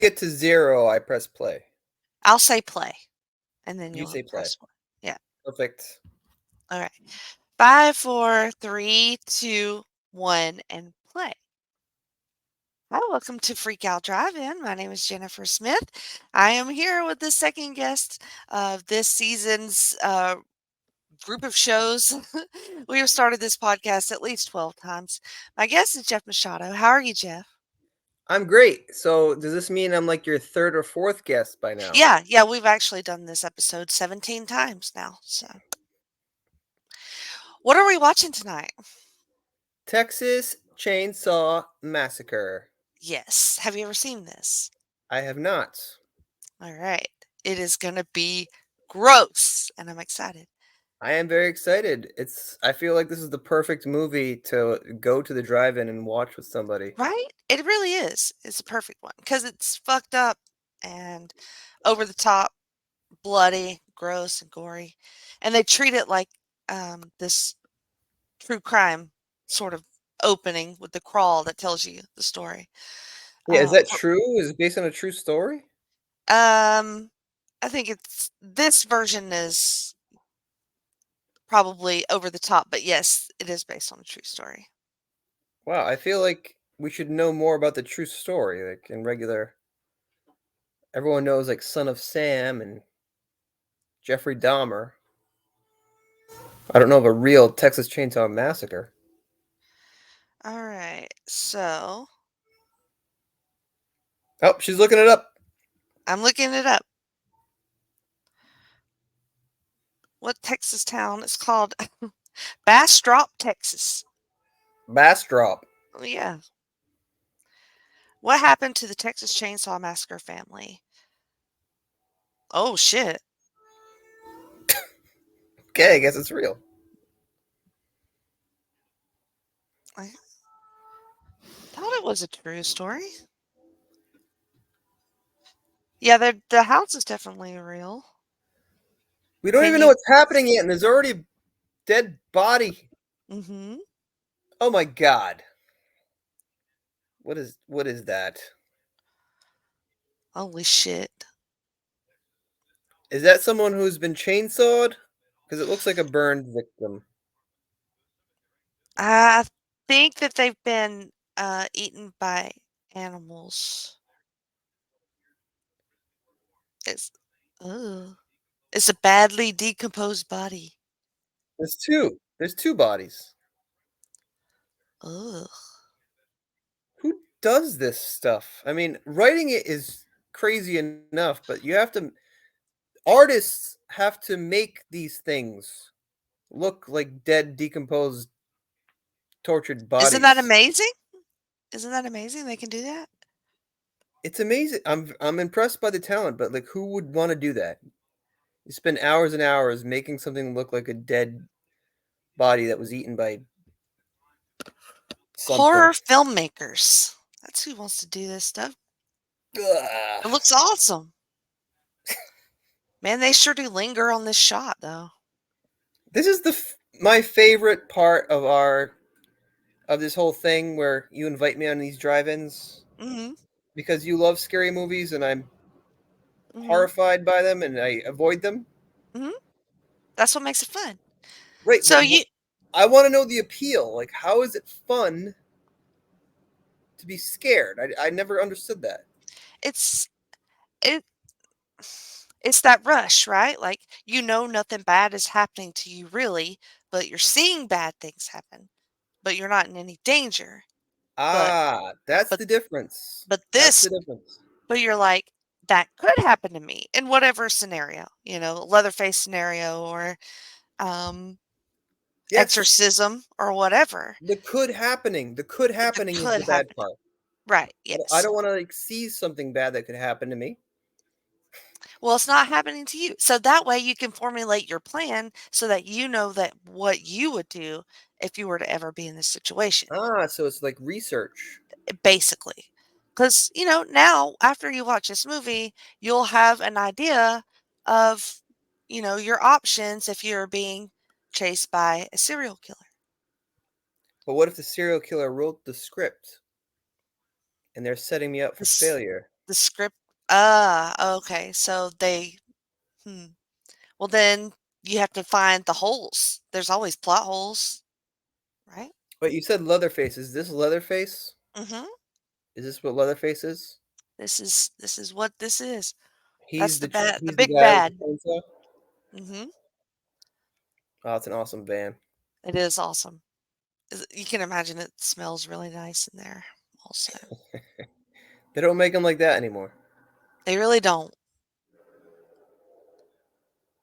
get to 0, I press play. I'll say play, and then You you'll say play. press one. Yeah. Perfect. All right. 5, 4, 3, 2, 1, and play. Hi, welcome to Freak Out Drive-In. My name is Jennifer Smith. I am here with the second guest of this season's group of shows. We have started this podcast at least 12 times. My guest is Jeff Machado. How are you, Jeff? I'm great. So does this mean I'm like your third or fourth guest by now? Yeah, we've actually done this episode 17 times now. So, what are we watching tonight? Texas Chainsaw Massacre. Yes. Have you ever seen this? I have not. All right. It is going to be gross, and I'm excited. I am very excited. I feel like this is the perfect movie to go to the drive-in and watch with somebody. Right? It really is. It's a perfect one because it's fucked up and over the top, bloody, gross, and gory. And they treat it like this true crime sort of opening with the crawl that tells you the story. Yeah, is that For- true? Is it based on a true story? um, I think it's this version is probably over the top, but yes, it is based on a true story. Wow, I feel like we should know more about the true story. Like in regular, everyone knows like Son of Sam and Jeffrey Dahmer. I don't know of a real Texas Chainsaw Massacre. All right, so Oh, she's looking it up. I'm looking it up. What Texas town? It's called Bastrop, Texas. Bastrop. Oh, yeah. What happened to the Texas Chainsaw Massacre family? Oh, shit. Okay, I guess it's real. I thought it was a true story. Yeah, the house is definitely real. We don't Can even know you? what's happening yet, and there's already a dead body. Mm-hmm. Oh my god. What is that? Holy shit. Is that someone who's been chainsawed? Because it looks like a burned victim. I think that they've been eaten by animals. It's, ugh. It's a badly decomposed body. There's two. There's two bodies. Ugh. Who does this stuff? I mean, writing it is crazy enough, but artists have to make these things look like dead, decomposed, tortured Isn't that bodies. amazing? Isn't that amazing they can do that? It's amazing. I'm impressed by the talent, but like who would want to do that? You spend hours and hours making something look like a dead body that was eaten by something. Horror filmmakers. That's who wants to do this stuff. Ugh. It looks awesome. Man, they sure do linger on this shot, though. This is my favorite part of this whole thing where you invite me on these drive-ins Mhm. because you love scary movies and I'm Mhm. horrified by them and I avoid them. Mhm. That's what makes it fun. Right, So but you I want to know the appeal. Like, how is it fun to be scared? I never understood that. it's it it's that rush, right? Like you know nothing bad is happening to you really, but you're seeing bad things happen, but you're not in any danger. But Ah, that's but the difference. but That's the this difference. but you're like that could happen to me in whatever scenario, Leatherface scenario or um Yes, exorcism or whatever. the could It happening is could the bad happen. part. Right, I yes. don't want to like see something bad that could happen to me. Well, it's not happening to you. So that way you can formulate your plan so that you know that what you would do if you were to ever be in this situation, Ah, so it's like research. basically. Because, now after you watch this movie, you'll have an idea of, your options if you're being chased by a serial killer. But what if the serial killer wrote the script and they're setting me up The, for s- failure? The script okay, so they hmm. Well, then you have to find the holes. There's always plot holes, right? Wait, you said Leatherface. Is this Leatherface? Mhm. Is this what Leatherface is? This is what this is. That's He's the he's the big guy with the bad. chainsaw. Mhm. Oh, it's an awesome van. It is awesome. You can imagine it smells really nice in there also. They don't make them like that anymore. They really don't.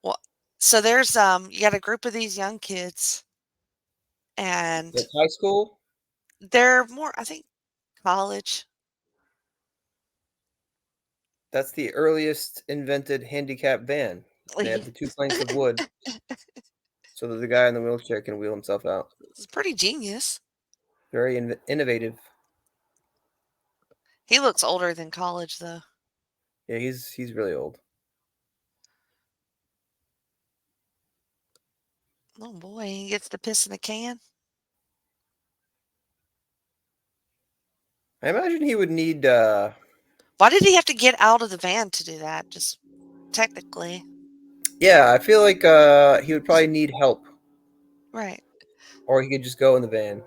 Well, so there's you got a group of these young kids Like and high school. they're more I think college. That's the earliest invented handicap van. They have the two planks of wood so that the guy in the wheelchair can wheel himself out. It's pretty genius. Very innovative. He looks older than college though. Yeah, he's really old. Oh boy, he gets to piss in a can. I imagine he would need. Why did he have to get out of the van to do that? Just technically. Yeah, I feel like he would probably need help, Right. or he could just go in the van.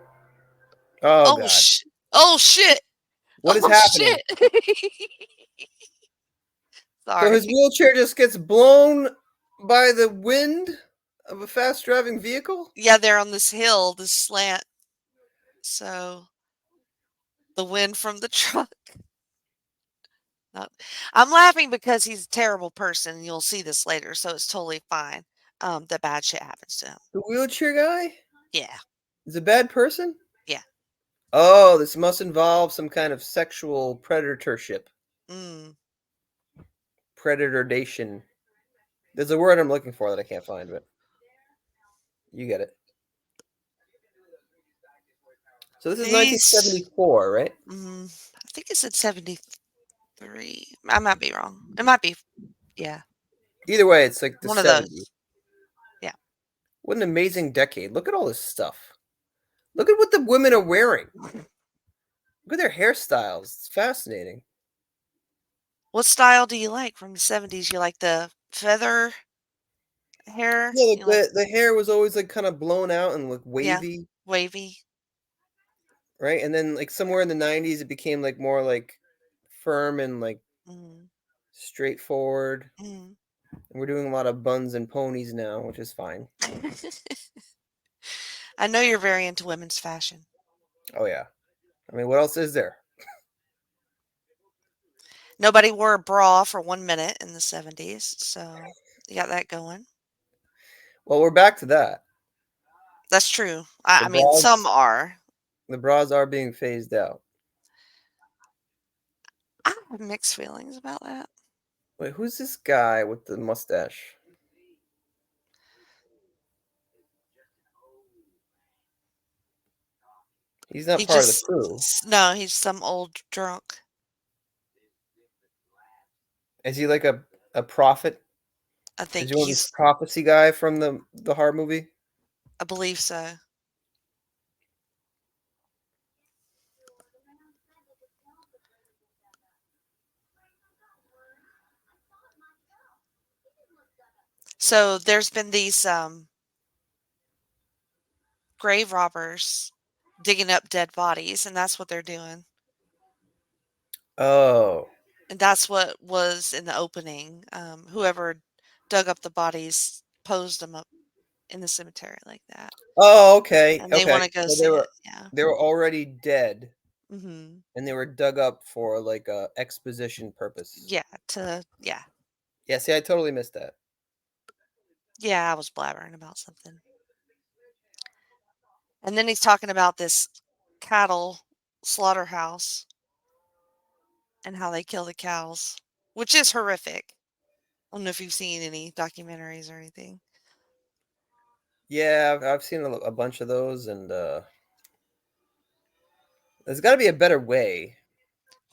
Oh Oh God, sh oh shit. what is Oh happening? shit. So Sorry. his wheelchair just gets blown by the wind of a fast driving vehicle? Yeah, they're on this hill, this slant. So the wind from the truck. Not, I'm laughing because he's a terrible person. And you'll see this later, so it's totally fine. That bad shit happens to him. The wheelchair guy Yeah. is a bad person? Yeah. Oh, this must involve some kind of sexual predatorship. Mm. Predatornation. There's a word I'm looking for that I can't find, but you get it. So this is These 1974, right? I think it said 73. I might be wrong. It might be yeah. Either way, it's like the One of 70s. those. Yeah. What an amazing decade. Look at all this stuff. Look at what the women are wearing. Look at their hairstyles. It's fascinating. What style do you like from the 70s? You like the feather hair? Yeah, like You like the hair was always like kind of blown out and like yeah, wavy, wavy? right? And then like somewhere in the 90s it became like more like firm and like Mm. straightforward. Mm. And we're doing a lot of buns and ponies now, which is fine. I know you're very into women's fashion. Oh yeah. I mean, what else is there? Nobody wore a bra for 1 minute in the 70s, so you got that going. Well, we're back to that. That's true. The I mean, some bras are. the bras are being phased out. I have mixed feelings about that. Wait, who's this guy with the mustache? He's not He part of the just crew. no, he's some old drunk. Is he like a prophet? I Is think he one of this he's prophecy guy from the horror movie? I believe so. So there's been these grave robbers digging up dead bodies, and that's what they're doing. Oh. And that's what was in the opening. Whoever dug up the bodies posed them up in the cemetery like that, Oh, okay. and they Okay. want to go So see it. Yeah. they were already dead Hmm. and they were dug up for like a exposition purpose. Yeah. Yeah. Yeah, see, I totally missed that. Yeah. I was blabbering about something, and then he's talking about this cattle slaughterhouse and how they kill the cows, which is horrific. I don't know if you've seen any documentaries or anything. Yeah, I've seen a bunch of those, and there's got to be a better way.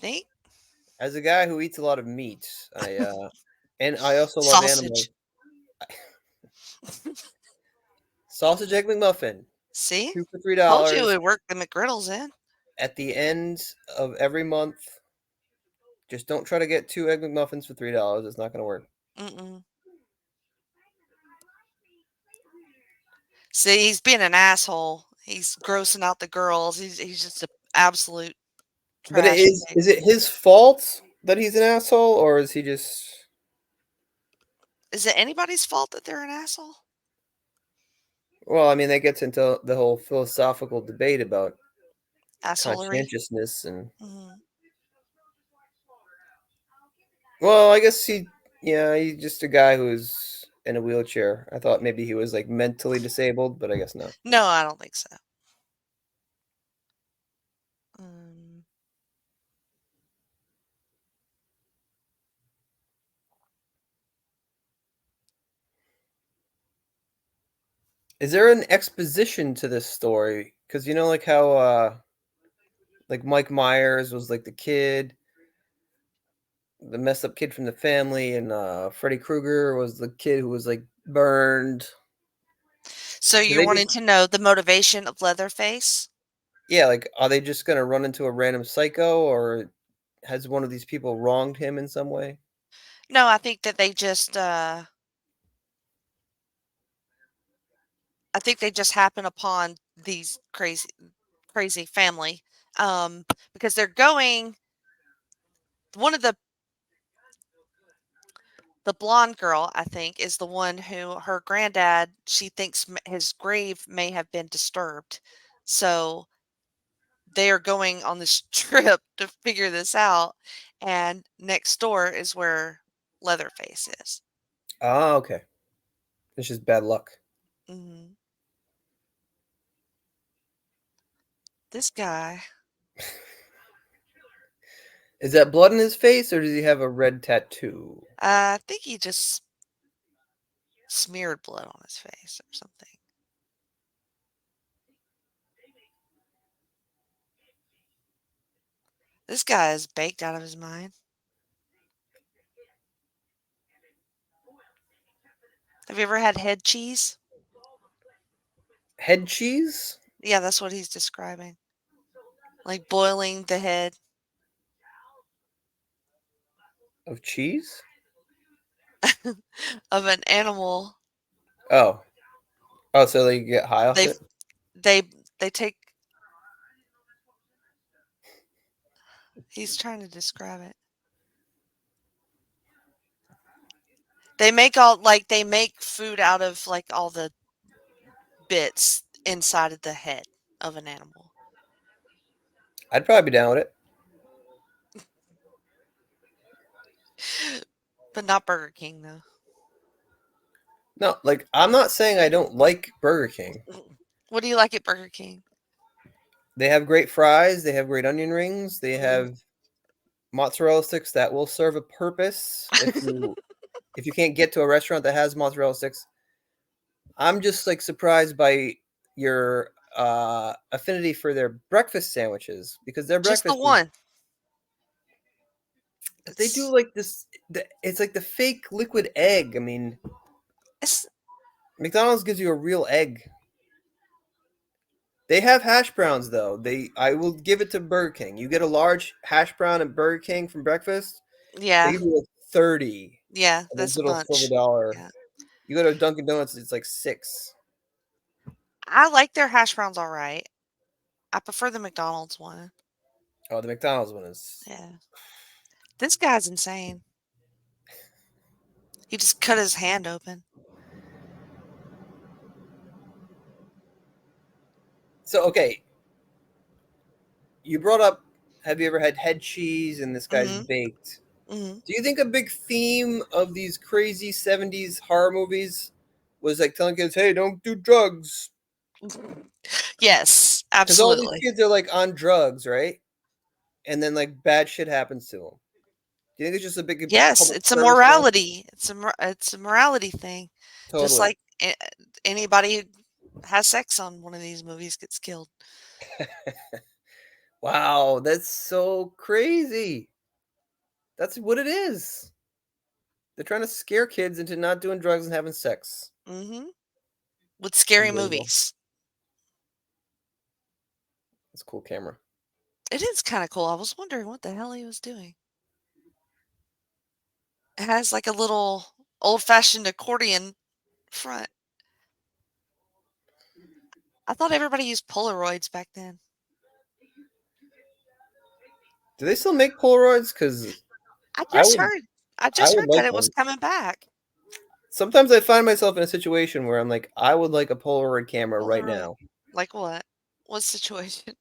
Think As a guy who eats a lot of meat, and I also love animals. sausage. Sausage egg McMuffin, See, 2 for told you $3 it worked the McGriddles in. at the end of every month. Just don't try to get 2 Egg McMuffins for $3. It's not gonna work. Mm-mm. See, he's being an asshole. He's grossing out the girls. He's just an absolute But trash is face. it his fault that he's an asshole, or is he just Is it anybody's fault that they're an asshole? well, I mean, that gets into the whole philosophical debate about Assholery. conscientiousness and Mhm. well, I guess yeah, he's just a guy who's in a wheelchair. I thought maybe he was, like, mentally disabled, but I guess not. No, I don't think so. Um, Is there an exposition to this story? Because you know, like, how, like, Mike Myers was, like, the messed up kid from the family, and, Freddy Krueger was the kid who was, like, burned. so Do you're they wanting just to know the motivation of Leatherface? yeah, like, are they just gonna run into a random psycho, or has one of these people wronged him in some way? No, I think that I think they just happen upon these crazy family. Because they're going one of the blonde girl, I think, is the one who her granddad, she thinks his grave may have been disturbed. So they are going on this trip to figure this out. And next door is where Leatherface is. Ah, okay. It's just bad luck. Hmm. This guy, Is that blood in his face, or does he have a red tattoo? I think he just smeared blood on his face or something. This guy is baked out of his mind. Have you ever had head cheese? Head cheese Yeah, that's what he's describing. Like boiling the head of cheese? of an animal. Oh. Oh, so they get high off They it? they they take he's trying to describe it. They make food out of like all the bits inside of the head of an animal. I'd probably be down with it. But not Burger King though. No, like, I'm not saying I don't like Burger King. What do you like at Burger King? They have great fries, they have great onion rings, they Mhm. have mozzarella sticks that will serve a purpose if you can't get to a restaurant that has mozzarella sticks. I'm just, like, surprised by your, affinity for their breakfast sandwiches because their Just the breakfast is one. they do, It's like, it's like the fake liquid egg. I mean, it's McDonald's gives you a real egg. They have hash browns, though. I will give it to Burger King. You get a large hash brown at Burger King from breakfast, they yeah. give you, like, 30 Yeah, of those that's a little silver bunch. dollar. Yeah. You go to Dunkin' Donuts, it's like 6. I like their hash browns all right. I prefer the McDonald's one. Oh, the McDonald's one is Yeah. This guy's insane. He just cut his hand open. so, okay, you brought up, have you ever had head cheese and this guy's Mhm. baked? Mhm. Do you think a big theme of these crazy 70s horror movies was, like, telling kids, "Hey, don't do drugs," Yes, because all these absolutely. kids are, like, on drugs, right? And then, like, bad shit happens to them. Do you think it's just a big Yes, public it's a service announcement? morality. It's a morality thing. Just Totally. like anybody who has sex on one of these movies gets killed. Wow, that's so crazy. That's what it is. They're trying to scare kids into not doing drugs and having sex. Mhm. With scary Unbelievable. movies. That's a cool camera. It is kinda cool. I was wondering what the hell he was doing. It has like a little old-fashioned accordion front. I thought everybody used Polaroids back then. Do they still make Polaroids? Because I I just would heard I I just would heard like that it was one. coming back. Sometimes I find myself in a situation where I'm like, I would like a Polaroid camera right Polaroid. now. Like what? What situation?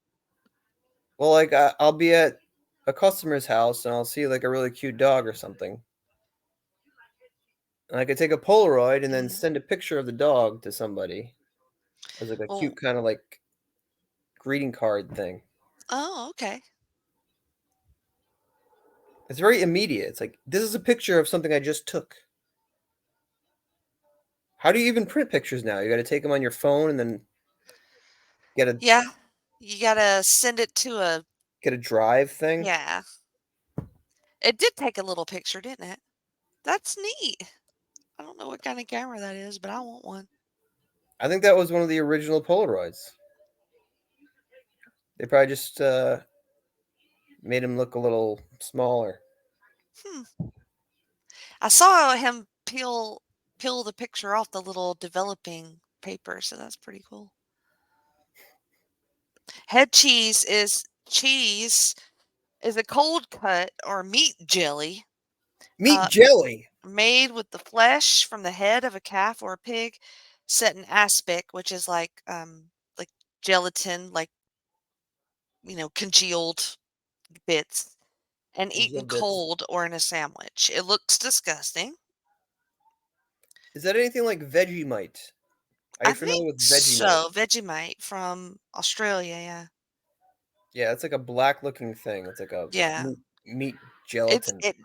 Well, like I'll be at a customer's house and I'll see like a really cute dog or something, and I could take a Polaroid and then Mhm. send a picture of the dog to somebody as like a Well, cute kind of like greeting card thing. oh, okay. It's very immediate. It's like this is a picture of something I just took. How do you even print pictures now? You got to take them on your phone and then get a Yeah. You gotta send it to a get a drive thing. yeah. It did take a little picture, didn't it? That's neat. I don't know what kind of camera that is, but I want one. I think that was one of the original Polaroids. They probably just made him look a little smaller. Hmm. I saw him peel the picture off the little developing paper, so that's pretty cool. Head cheese is a cold cut or meat jelly Meat uh, jelly. made with the flesh from the head of a calf or a pig, set in aspic, which is like gelatin, like congealed bits, and eaten Congealed bits. cold or in a sandwich. It looks disgusting. Is that anything like Vegemite? Are I you think familiar with Vegemite? so. Vegemite from Australia, yeah. Yeah, it's like a black looking thing. It's like a Yeah. meat It's gelatin it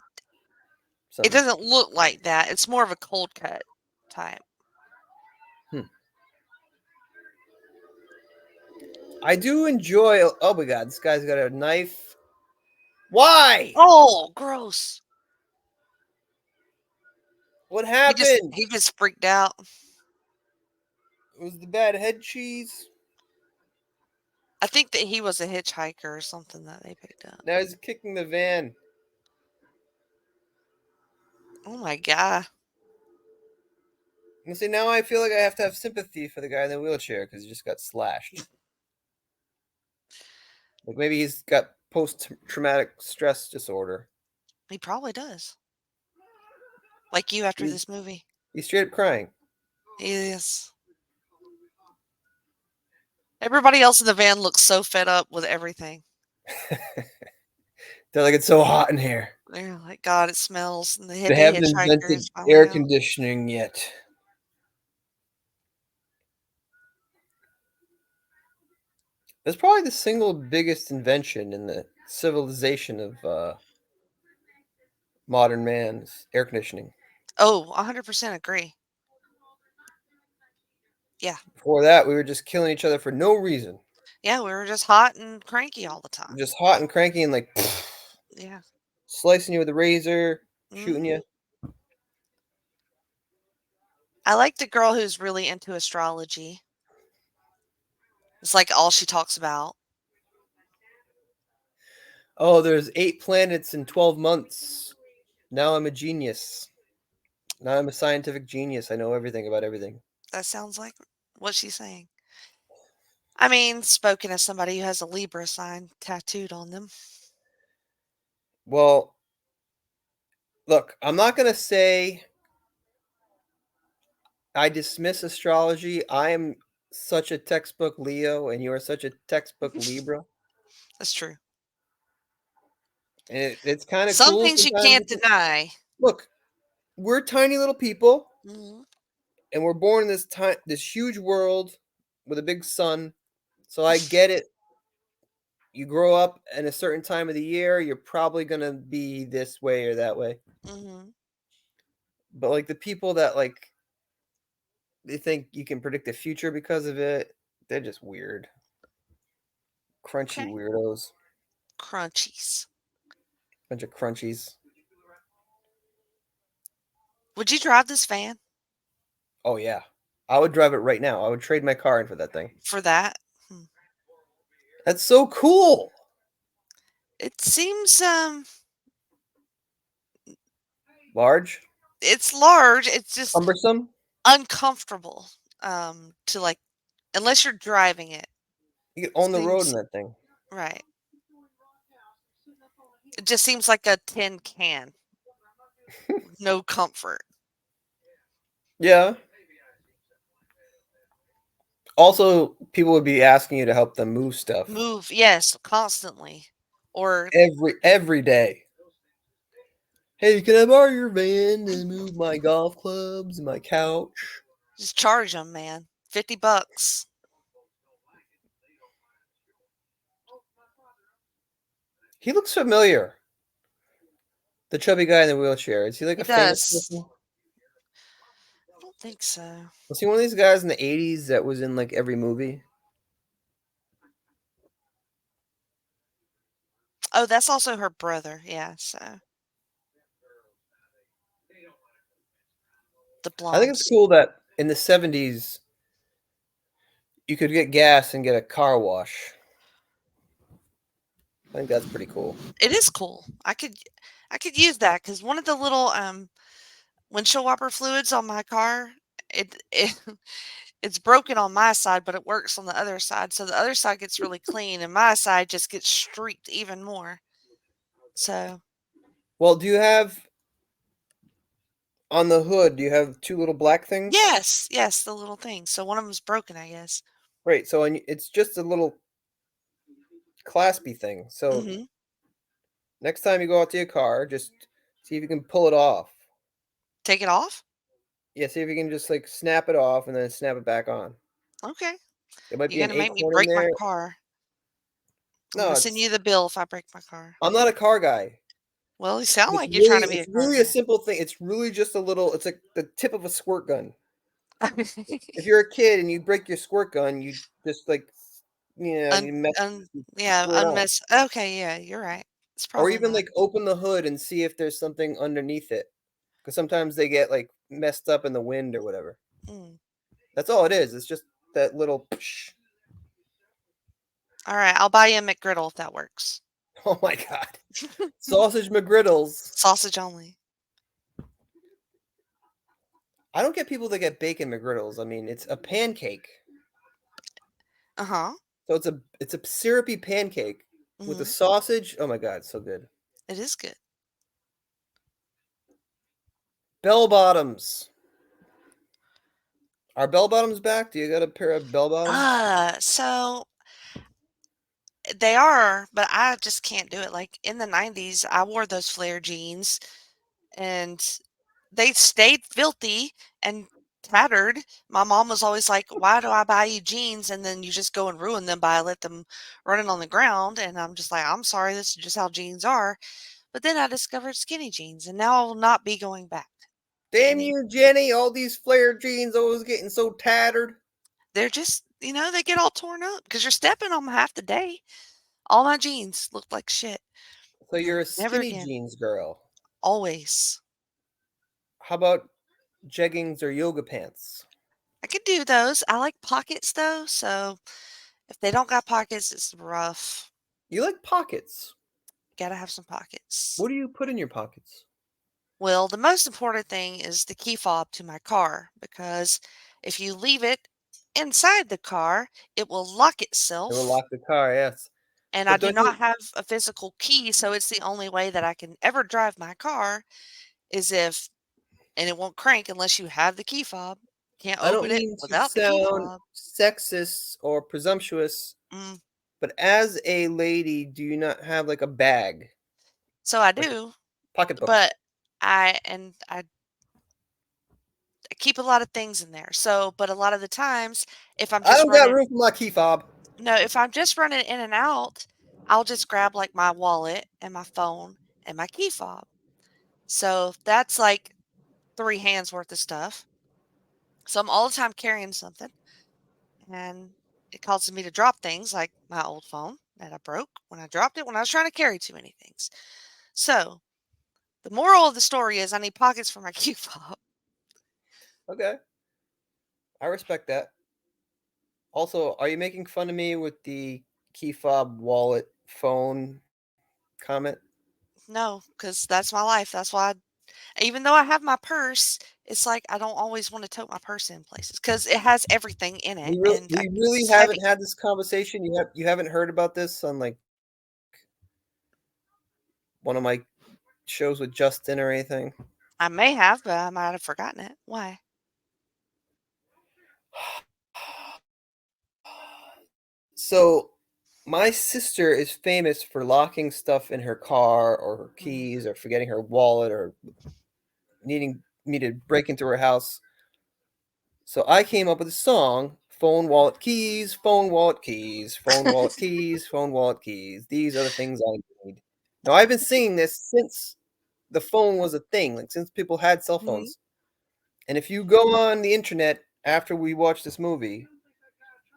something. doesn't look like that. It's more of a cold cut type. Hmm. I do enjoy. Oh my god, this guy's got a knife. Why? Oh, gross. What He just happened? he just freaked out. It was the bad head cheese. I think that he was a hitchhiker or something that they picked up. Now he's kicking the van. Oh my god. And see, now I feel like I have to have sympathy for the guy in the wheelchair because he just got slashed. Like maybe he's got post traumatic stress disorder. He probably does. Like you after He's, this movie. he's straight up crying. He is. Everybody else in the van looks so fed up with everything. They're like, it's so hot in here. They're like, God, it smells. And the They hippie haven't hitchhiker invented is finally air out. conditioning yet. That's probably the single biggest invention in the civilization of modern man's air conditioning. Oh, 100% agree. Yeah. Before that, we were just killing each other for no reason. Yeah, we were just hot and cranky all the time. Just hot and cranky and like Yeah. slicing you with a razor, shooting Hmm. you. I like the girl who's really into astrology. It's like all she talks about. Oh, there's 8 planets in 12 months. Now I'm a genius. Now I'm a scientific genius. I know everything about everything. That sounds like what she's saying. I mean, spoken as somebody who has a Libra sign tattooed on them. Well, look, I'm not going to say I dismiss astrology. I am such a textbook Leo, and you are such a textbook Libra. That's true. And it's kind of Some cool things you sometimes. can't deny. Look, we're tiny little people, Mhm. and we're born in this huge world with a big sun. So I get it. You grow up in a certain time of the year, you're probably gonna be this way or that way. Mhm. But like the people that like they think you can predict the future because of it, they're just weird, crunchy Okay. weirdos, Crunchies. bunch of crunchies. Would you drive this van Oh yeah, I would drive it right now. I would trade my car in for that thing. for that? Hmm. That's so cool. It seems Large? It's large. It's just Cumbersome? uncomfortable. To like, unless you're driving it. You get on the road in Seems that thing. right. It just seems like a tin can. No comfort. Yeah. Also, people would be asking you to help them move stuff Move, yes, constantly. Or every day. Hey, can I borrow your van to move my golf clubs and my couch? just charge them, man. $50. He looks familiar. The chubby guy in the wheelchair. Is he like He a famous does. person? I don't think so. Was he one of these guys in the 80s that was in like every movie? Oh, that's also her brother. Yeah, so the I think it's blondes. cool that in the 70s you could get gas and get a car wash. I think that's pretty cool. It is cool. I could use that because one of the little windshield wiper fluids on my car, it it's broken on my side, but it works on the other side. So the other side gets really clean, and my side just gets streaked even more. So Well, do you have on the hood, do you have two little black things? yes, yes, the little thing. So one of them's broken, I guess. Right, so it's just a little claspy thing. So Mm-hmm. next time you go out to your car, just see if you can pull it off. Take it off. Yeah, see if you can just like snap it off and then snap it back on. Okay. There might You're be an gonna make me acorn in break my there. car. I'm No, gonna send you the bill if I break my car. I'm not a car guy. Well, you sound like you're trying to be a It's car really a guy. simple thing. It's really just a little. It's like the tip of a squirt gun. If you're a kid and you break your squirt gun, you just like, un, you mess, un, you yeah, screw it on, unmess. Okay, yeah, you're right. It's or probably even not. like open the hood and see if there's something underneath it, because sometimes they get like messed up in the wind or whatever. Mm. That's all it is. It's just that little. Psh. All right, I'll buy you a McGriddle if that works. Oh my god, sausage McGriddles. Sausage only. I don't get people that get bacon McGriddles. I mean, it's a pancake, Uh huh. so it's a syrupy pancake with a Hmm. sausage. Oh my god, it's so good. It is good. Bell bottoms. Are bell bottoms back? Do you got a pair of bell bottoms? So they are, but I just can't do it. Like in the 90s, I wore those flare jeans and they stayed filthy and tattered. My mom was always like, "Why do I buy you jeans and then you just go and ruin them by let them running on the ground?" And I'm just like, "I'm sorry, this is just how jeans are." But then I discovered skinny jeans, and now I will not be going back to Damn any. you, Jenny! All these flare jeans always getting so tattered. They're just, they get all torn up because you're stepping on them half the day. All my jeans look like shit. So I'm you're like, a never skinny again. jeans girl. Always. How about jeggings or yoga pants? I could do those. I like pockets though, so if they don't got pockets, it's rough. You like pockets. Gotta have some pockets. What do you put in your pockets? Well, the most important thing is the key fob to my car because if you leave it inside the car, it will lock It will itself. lock the car, yes. And I But do don't not you have a physical key, so it's the only way that I can ever drive my car is if, and it won't crank unless you have the key fob. Can't I don't open it mean to without the key sound fob. sexist or presumptuous, Mm. but as a lady, do you not have like a bag? So I Like a do, pocketbook? but I keep a lot of things in there. So, but a lot of the times, if I'm I just don't got running, room for my key fob. no, if I'm just running in and out, I'll just grab like my wallet and my phone and my key fob. So that's like 3 hands worth of stuff. So I'm all the time carrying something, and it causes me to drop things like my old phone that I broke when I dropped it when I was trying to carry too many things. So the moral of the story is I need pockets for my key fob. Okay, I respect that. Also, are you making fun of me with the key fob wallet phone comment? No, because that's my life. That's why. Even though I have my purse, it's like I don't always want to tote my purse in places because it has everything in it and We really it's haven't heavy. had this conversation. You haven't heard about this on like one of my shows with Justin or anything. I may have, but I might have forgotten it. Why? So my sister is famous for locking stuff in her car or her Mm. keys or forgetting her wallet or needing me to break into her house. So I came up with a song, phone, wallet, keys, phone, wallet, keys, phone, wallet, keys, phone, wallet, keys. These are the things I need. Now I've been singing this since the phone was a thing, like since people had cell Mhm. phones. And if you go on the internet after we watch this movie,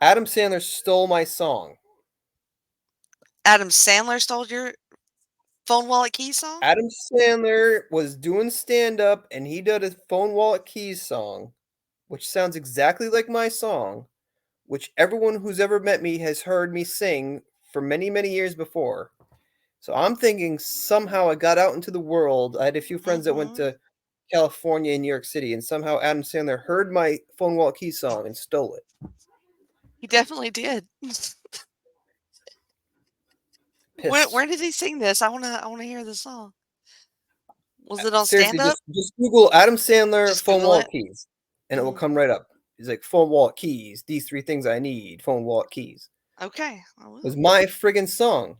Adam Sandler stole my song. Adam Sandler stole your phone wallet key song? Adam Sandler was doing stand up and he did a phone wallet keys song, which sounds exactly like my song, which everyone who's ever met me has heard me sing for many, many years before. So I'm thinking somehow I got out into the world. I had a few friends that went Mhm. to California and New York City, and somehow Adam Sandler heard my phone wallet keys song and stole it. He definitely did. Where Pissed. did he sing this? I wanna hear the song. Was it on Seriously, stand up? just Google Adam Sandler Just phone Google wallet it? keys, and it will Mhm. come right up. He's like phone wallet keys. These three things I need. Phone wallet keys. Okay, I It was will. my friggin' song.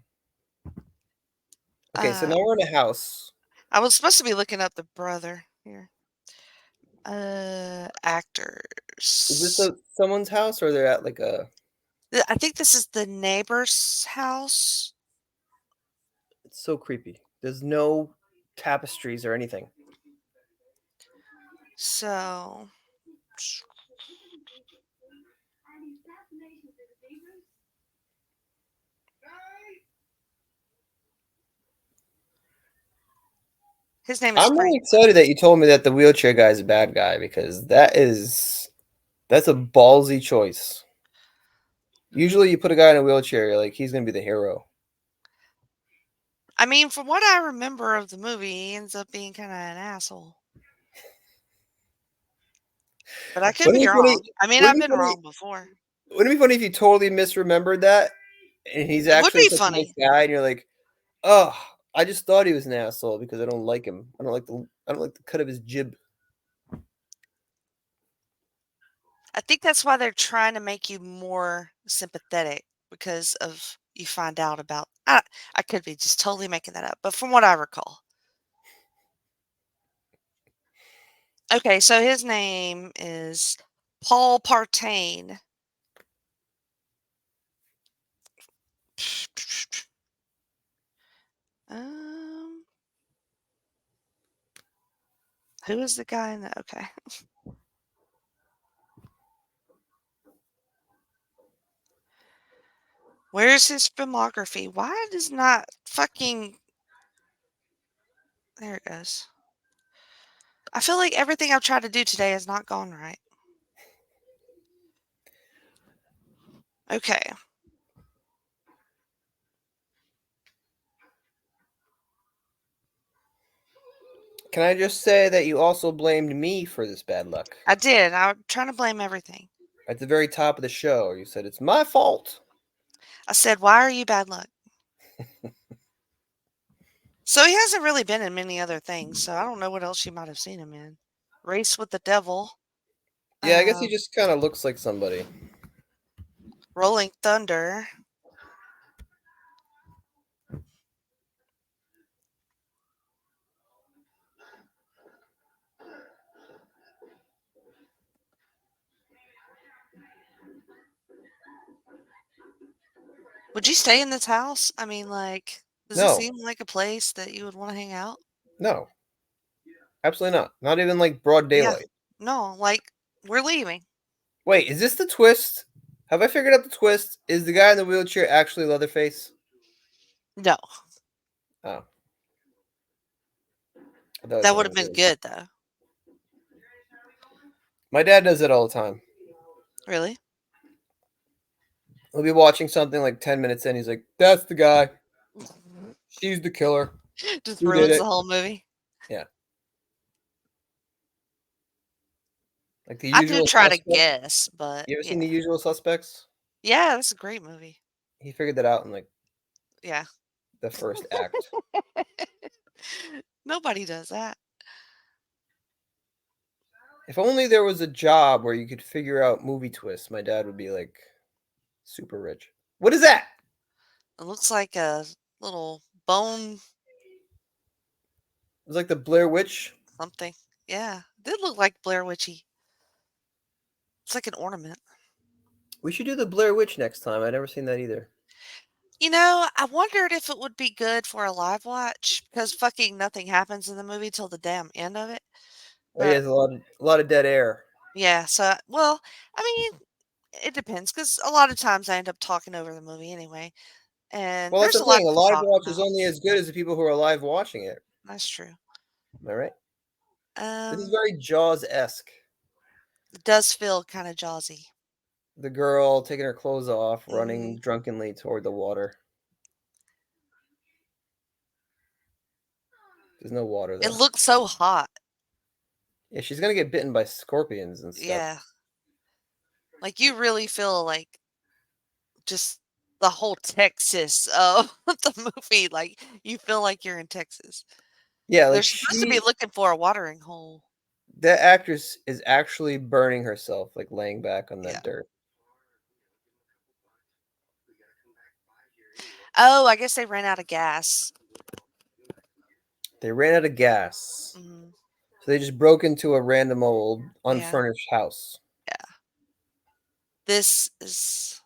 Okay, so now Uh, we're in a house. I was supposed to be looking up the brother here. Is this Actors. a someone's house or they're at like a? I think this is the neighbor's house. It's so creepy. There's no tapestries or anything. So, his name is I'm really Frank. excited that you told me that the wheelchair guy is a bad guy because that's a ballsy choice. Usually, you put a guy in a wheelchair, you're like he's gonna be the hero. I mean, from what I remember of the movie, he ends up being kinda an asshole. But I could Wouldn't be it be funny? wrong. I mean, Wouldn't I've it be been funny? wrong before. Wouldn't it be funny if you totally misremembered that, and he's It would actually be such a nice funny. guy, and you're like, oh, I just thought he was an asshole because I don't like him. I don't like the cut of his jib. I think that's why they're trying to make you more sympathetic because of you find out about I could be just totally making that up, but from what I recall. Okay, so his name is Paul Partain. Um, who is the guy in the okay. Where's his filmography? Why does not fucking there it goes. I feel like everything I've tried to do today has not gone right. Okay. Can I just say that you also blamed me for this bad luck? I did. I'm trying to blame everything. At the very top of the show, you said it's my fault. I said, "Why are you bad luck?" So he hasn't really been in many other things, so I don't know what else you might have seen him in. Race with the Devil, Yeah, I guess he um, just kind of looks like somebody. Rolling Thunder. Would you stay in this house? I mean, like, does it No, seem like a place that you would want to hang out? no, absolutely not. Not even like broad Yeah. daylight. No, like, we're leaving. Wait, is this the twist? Have I figured out the twist? Is the guy in the wheelchair actually Leatherface? No, Oh, I thought it was that one would of have his been own. good, though. My dad does it all the time. Really? He'll be watching something like 10 minutes in. He's like, that's the guy. She's the killer. Just Who did ruins it? the whole movie. Yeah. Like The I do Usual try to Suspects. guess, but You ever yeah. seen The Usual Suspects? Yeah, that's a great movie. He figured that out in like Yeah. the first act. Nobody does that. If only there was a job where you could figure out movie twists, my dad would be like super rich. What is that? It looks like a little bone It's like the Blair Witch. something. Yeah. It did look like Blair Witchy. It's like an ornament. We should do the Blair Witch next time. I've never seen that either. I wondered if it would be good for a live watch because fucking nothing happens in the movie till the damn end of it. Oh yeah, But there's a lot of dead air. yeah, so well, I mean, it depends because a lot of times I end up talking over the movie anyway, and Well, that's there's the a lot thing. A to live talk watch is about. only as good as the people who are live watching it. That's true. Am I right? This is Um, very Jaws-esque. it does feel kind of jawsy. The girl taking her clothes off, Hmm. running drunkenly toward the water. There's no water It though. looks so hot. Yeah, she's gonna get bitten by scorpions and stuff. Yeah, like you really feel like just the whole Texas of the movie. Like you feel like you're in Texas. Yeah, They're like supposed to be looking for a watering hole. that actress is actually burning herself, like laying back on Yeah. that dirt. Oh, I guess they ran out of gas. They ran out of gas, Mhm. so they just broke into a random old Yeah. unfurnished house. Yeah. This is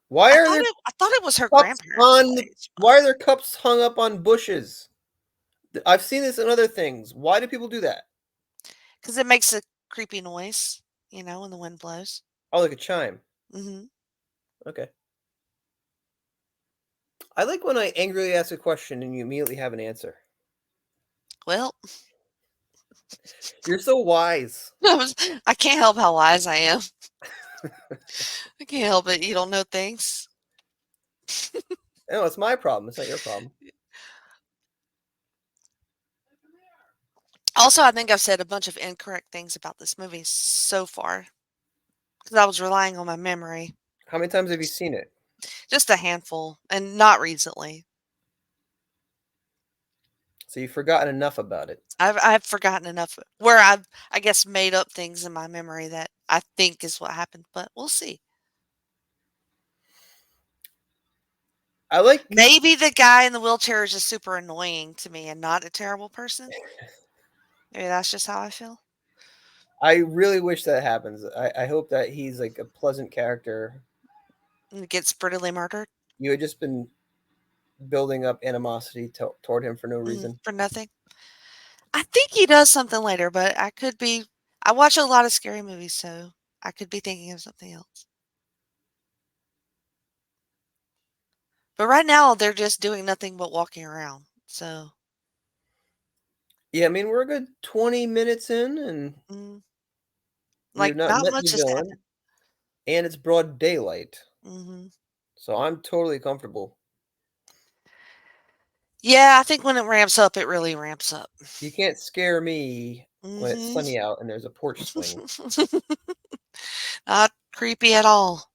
Why are there I thought it was her cups grandparents' on? place, but Why are there cups hung up on bushes? I've seen this in other things. Why do people do that? because it makes a creepy noise, when the wind blows. Oh, like a chime. Mhm. Okay. I like when I angrily ask a question and you immediately have an answer. Well, You're so wise. I can't help how wise I am. I can't help it. You don't know things. No, it's my problem. It's not your problem. Also, I think I've said a bunch of incorrect things about this movie so far because I was relying on my memory. How many times have you seen it? Just a handful, and not recently. So you've forgotten enough about it. I've forgotten enough where I guess made up things in my memory that I think is what happened, but we'll see. I like. Maybe the guy in the wheelchair is just super annoying to me and not a terrible person. Maybe that's just how I feel. I really wish that happens. I hope that he's like a pleasant character. And gets brutally murdered You had just been building up animosity toward him for no reason. for nothing. I think he does something later, but I could be. I watch a lot of scary movies, so I could be thinking of something else. But right now, they're just doing nothing but walking around. So, Yeah, I mean we're a good 20 minutes in, and mm, we have like, not not met much the has villain, happened. and it's broad daylight, Hmm. so I'm totally comfortable. Yeah, I think when it ramps up, it really ramps up. You can't scare me when it's Hmm. sunny out and there's a porch swing. Not creepy at all.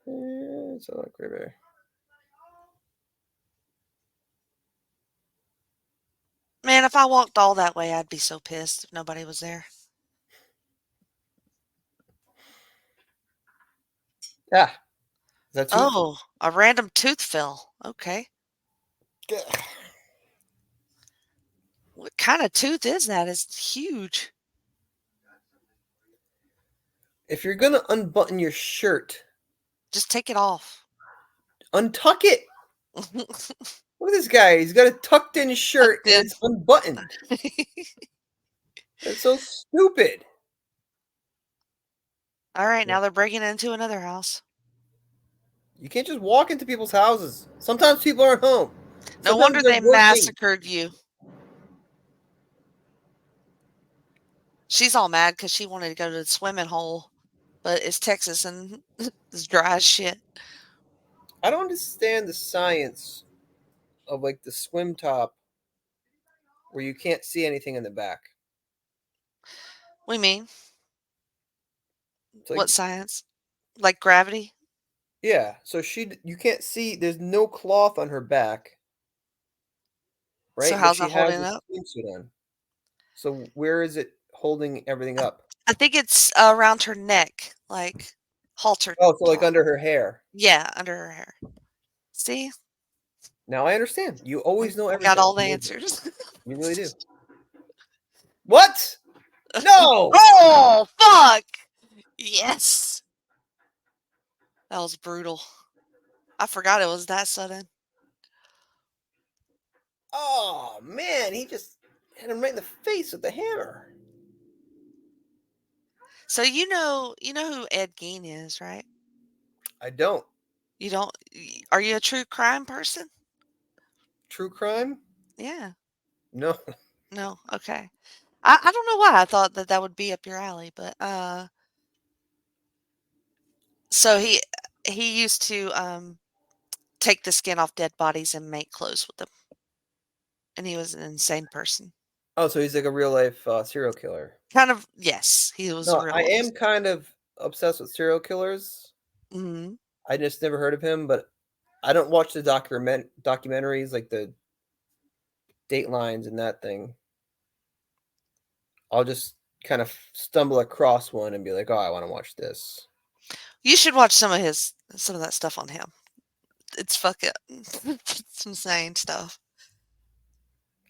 So like creepy. Man, if I walked all that way, I'd be so pissed if nobody was there. Ah, is that tooth? Oh, a random tooth fell. Okay. Gah. What kind of tooth is that? It's huge. If you're gonna unbutton your shirt, Just take it off. untuck it. Look at this guy. He's got a tucked in shirt Tucked and in. it's unbuttoned. That's so stupid. All right, Yeah. now they're breaking into another house. You can't just walk into people's houses. Sometimes people aren't home. No Sometimes wonder they're they working. massacred you. She's all mad because she wanted to go to the swimming hole, but it's Texas and it's dry as shit. I don't understand the science of like the swim top where you can't see anything in the back. We mean It's what like, science? Like gravity? yeah. So you can't see. There's no cloth on her back, So right? But how's she it has holding a up? swimsuit on. So where is it holding everything up? I think it's around her neck, like halter Oh, so like top. under her hair. Yeah, under her hair. See? Now I understand. You always know I got everything. all the answers. You really do. What? No! Oh, fuck! Yes! That was brutal. I forgot it was that sudden. Oh man, he just hit him right in the face with the hammer. So you know who Ed Gein is, right? I don't. You don't are you a true crime person? True crime? Yeah. No. No. Okay. I don't know why I thought that that would be up your alley, but so he used to take the skin off dead bodies and make clothes with them. And he was an insane person. Oh, so he's like a real life serial killer. Kind of, yes, he was No, I real. am kind of obsessed with serial killers. Mhm. I just never heard of him, but I don't watch the documentaries like the Datelines and that thing. I'll just kind of stumble across one and be like, "Oh, I want to watch this." You should watch some of that stuff on him. It's fucking it's insane stuff.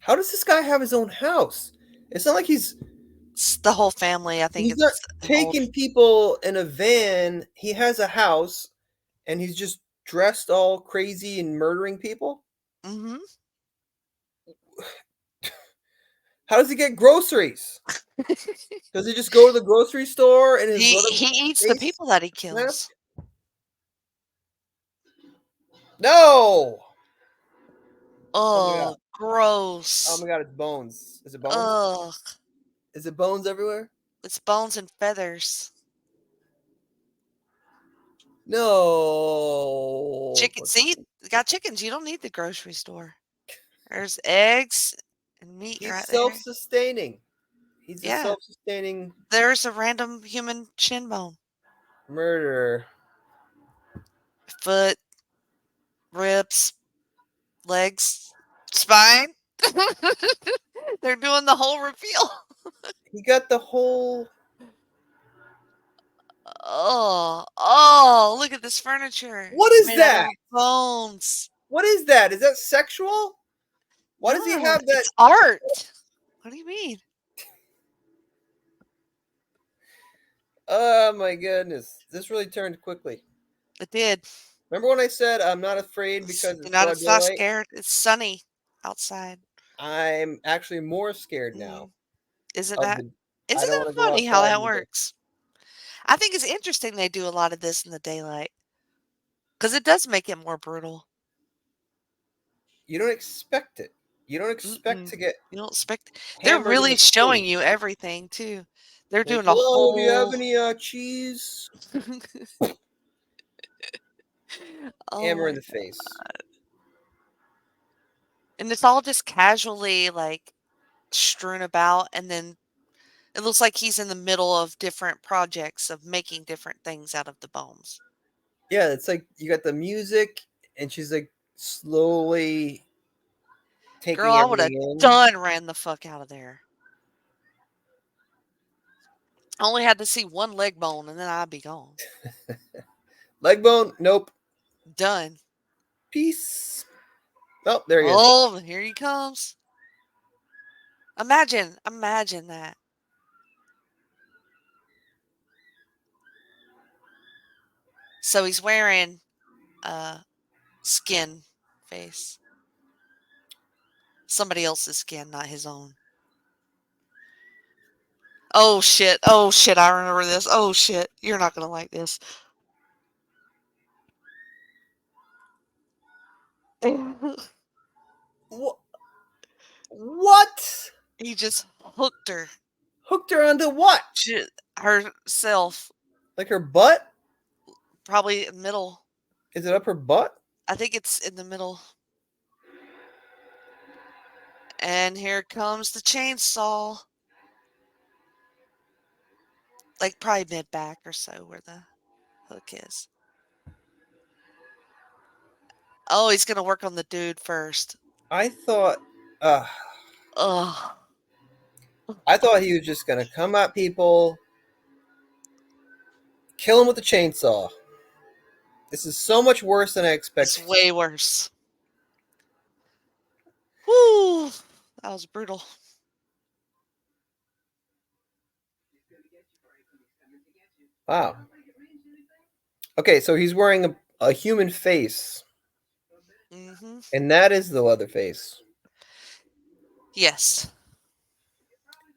How does this guy have his own house? It's not like It's the whole family. I think he's not it's an old. taking people in a van. He has a house and he's just dressed all crazy and murdering people. Mhm. How does he get groceries? Does he just go to the grocery store and his leather He eats the face people that he mask? kills. No. Oh my god. Oh, Oh gross. my god, it's bones. Is it bones? Ugh. Is it bones everywhere? It's bones and feathers. No. Chicken. See, got chickens. You don't need the grocery store. There's eggs and meat He's right there. self-sustaining. He's a Yeah. self-sustaining There's a random human shin bone, murderer. foot, ribs, legs, spine. They're doing the whole reveal. He got the whole Oh, look at this furniture. What It's is made out that? of bones. What is that? Is that sexual? Why does he No, have that? it's art. What do you mean? Oh my goodness. This really turned quickly. It did. Remember when I said I'm not afraid because it's broad It's not daylight? scared. It's sunny outside. I'm actually more scared now Mm. Isn't of that the I isn't don't that want to go funny how outside that in the day. works? I think it's interesting they do a lot of this in the daylight because it does make it more brutal. You don't expect it. You don't expect Mm-mm. to get You don't expect they're hammered in really the showing face. you everything too. They're Like, doing a hello, do you have whole any cheese? Oh Hammer my in the god. face. And it's all just casually like strewn about and then it looks like he's in the middle of different projects of making different things out of the bones. Yeah, it's like you got the music and she's like slowly Girl, taking I would have everything in. done ran the fuck out of there. I only had to see one leg bone and then I'd be gone. Leg bone, nope. Done. Peace. Oh, there he is. Oh, here he comes. Imagine that. So he's wearing a skin face. Somebody else's skin, not his own. Oh shit. Oh shit. I remember this. Oh shit. You're not going to like this. What? He just hooked her. Hooked her onto what? Herself. Like her butt? Probably middle. Is it up her butt? I think it's in the middle. And here comes the chainsaw. Like probably mid back or so where the hook is. Oh, he's gonna work on the dude first. I thought, uh, Ugh. I thought he was just gonna come at people, kill him with a chainsaw. This is so much worse than I It's expected. way worse. Whoo! That was brutal. Wow. Okay, so he's wearing a human face, Mm-hmm. and that is the Leatherface. Yes.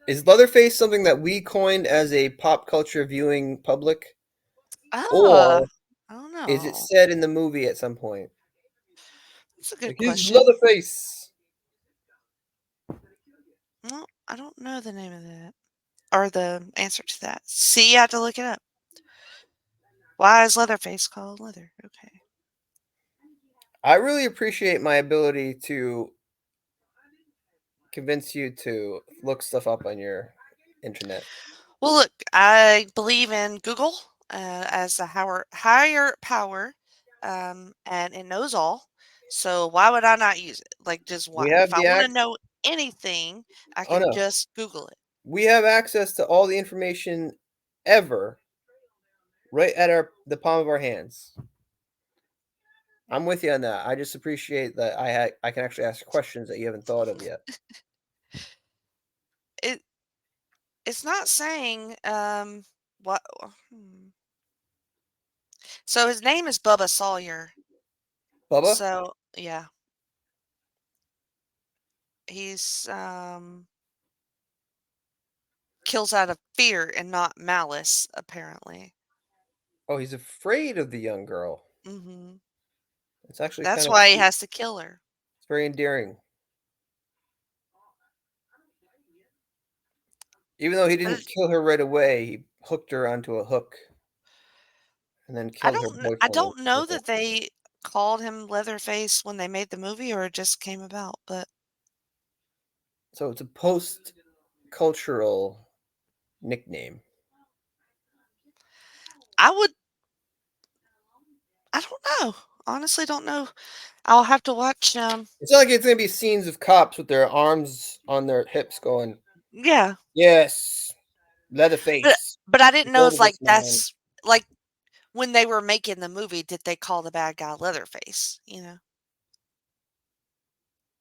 Is Leatherface something that we coined as a pop culture viewing public, Ah, or I don't is it know. said in the movie at some point? That's a good Like, he's question. Leatherface. No, I don't know the name of that or the answer to that. See, I had to look it up. Why is Leatherface called Leather? Okay. I really appreciate my ability to convince you to look stuff up on your internet. Well, look, I believe in Google as a higher power, and it knows all. So why would I not use it? Like, just We why? have If I the want to act. know anything, I Oh can no, just Google it. we have access to all the information ever right at the palm of our hands. I'm with you on that. I just appreciate that I can actually ask questions that you haven't thought of yet. It it's not saying what. hmm. So his name is Bubba Sawyer. Bubba? So yeah, he's kills out of fear and not malice, apparently. Oh, he's afraid of the young girl. Hmm. It's actually That's kind of why he cute. has to kill her. It's very endearing. Even though he But didn't kill her right away, he hooked her onto a hook and then killed her I boyfriend don't know with it. that they called him Leatherface when they made the movie or it just came about, but So it's a post cultural nickname. I would I don't know. Honestly don't know. I'll have to watch It's not like it's gonna be scenes of cops with their arms on their hips going, yeah. "Yes, But Leatherface, but I didn't know go to if like this man." that's like when they were making the movie, did they call the bad guy Leatherface, you know?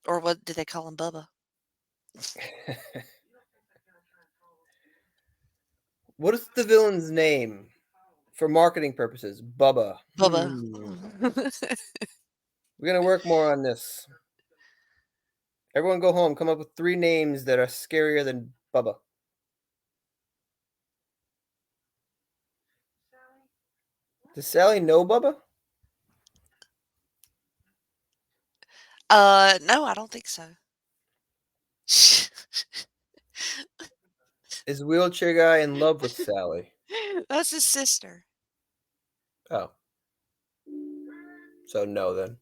Or what did they call him Bubba? What is the villain's name for marketing purposes? Bubba. Bubba. We're gonna work more on this. Everyone go home. Come up with 3 names that are scarier than Bubba. Does Sally know Bubba? No, I don't think so. Is Wheelchair Guy in love with Sally? That's his sister. Oh, so no then.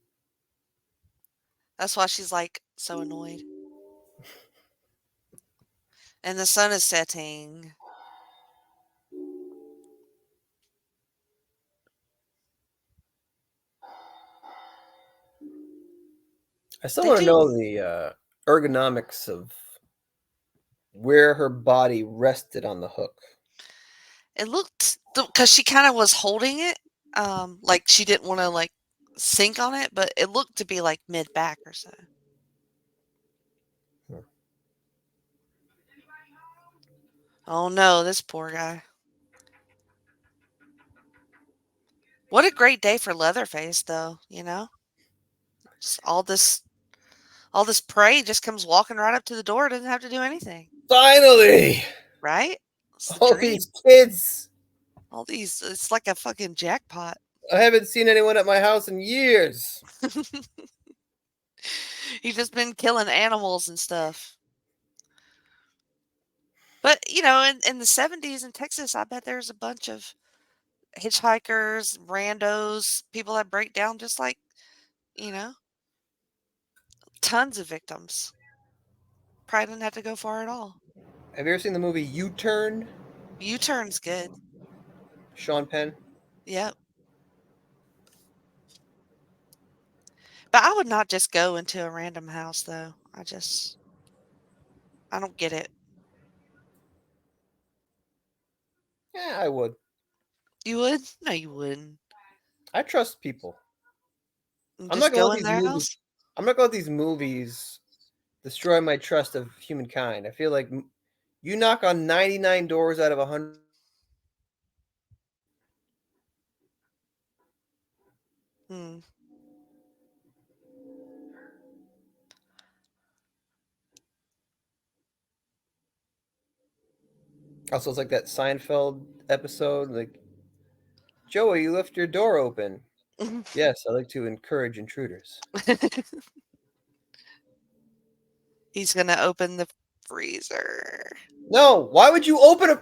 That's why she's like so annoyed. And the sun is setting. I still They want to do. know the ergonomics of where her body rested on the hook. It looked because she kind of was holding it, like she didn't want to like sink on it, but it looked to be like mid back or so. Hmm. Oh no, this poor guy. What a great day for Leatherface, though. You know, just all this prey just comes walking right up to the door. Doesn't have to do anything, Finally! right? It's the All dream. these kids! All these, it's like a fucking jackpot. I haven't seen anyone at my house in years. He's just been killing animals and stuff. But you know, in the 70s in Texas, I bet there's a bunch of hitchhikers, randos, people that break down just like, you know, tons of victims. Probably didn't have to go far at all. Have you ever seen the movie U Turn? U-Turn's good. Sean Penn. Yep. But I would not just go into a random house though. I don't get it. Yeah, I would. You would? No, you wouldn't. I trust people. And I'm not just gonna go let in these their movies. house? I'm not gonna let these movies destroy my trust of humankind. I feel like you knock on 99 doors out of 100. Hmm. Also, it's like that Seinfeld episode, like Joey, you left your door open. Yes, I like to encourage intruders. He's gonna open the freezer. No, why would you open a?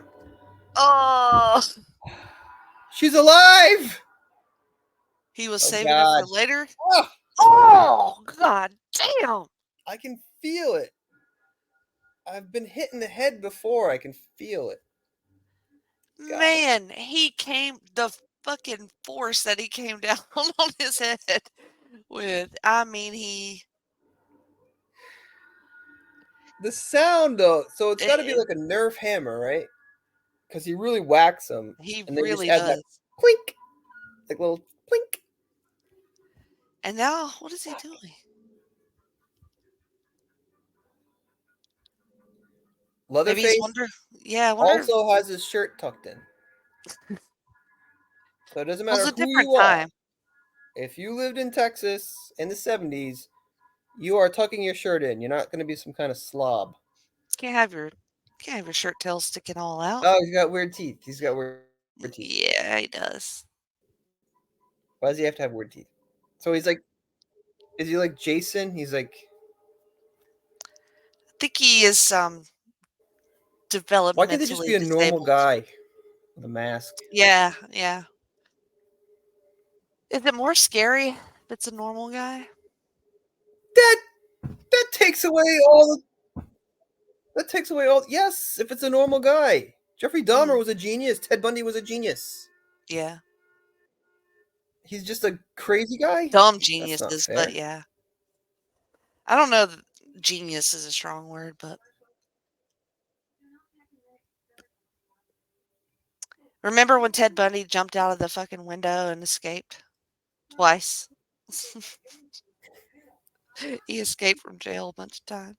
Oh, She's alive. he was Oh saving it God. for later. Oh, Oh, god damn. I can feel it. I've been hit in the head before. I can feel it. God. Man, the fucking force that he came down on his head with. I mean, The sound though, so it's got to be it, like a Nerf hammer, right? Because he really whacks them, he and they just really add that does. clink, like little clink. And now, what is he doing? Maybe he's Leatherface wonder. Yeah, I wonder. also has his shirt tucked in, so it doesn't Well, it's matter a who different you are. time. If you lived in Texas in the '70s, you are tucking your shirt in. You're not going to be some kind of slob. Can't have your can't have your shirt tails sticking all out. Oh, he's got weird teeth. He's got weird teeth. Yeah, he does. Why does he have to have weird teeth? So he's like, is he like Jason? He's like, I think he is why can't he just developmentally be a normal disabled. guy with a mask? Yeah, yeah. Is it more scary if it's a normal guy? That that takes away all. That takes away all. Yes, if it's a normal guy. Jeffrey Dahmer Mm, was a genius. Ted Bundy was a genius. yeah. He's just a crazy guy. Dumb That's not geniuses, but fair. yeah. I don't know that genius is a strong word, but remember when Ted Bundy jumped out of the fucking window and escaped twice? He escaped from jail a bunch of times.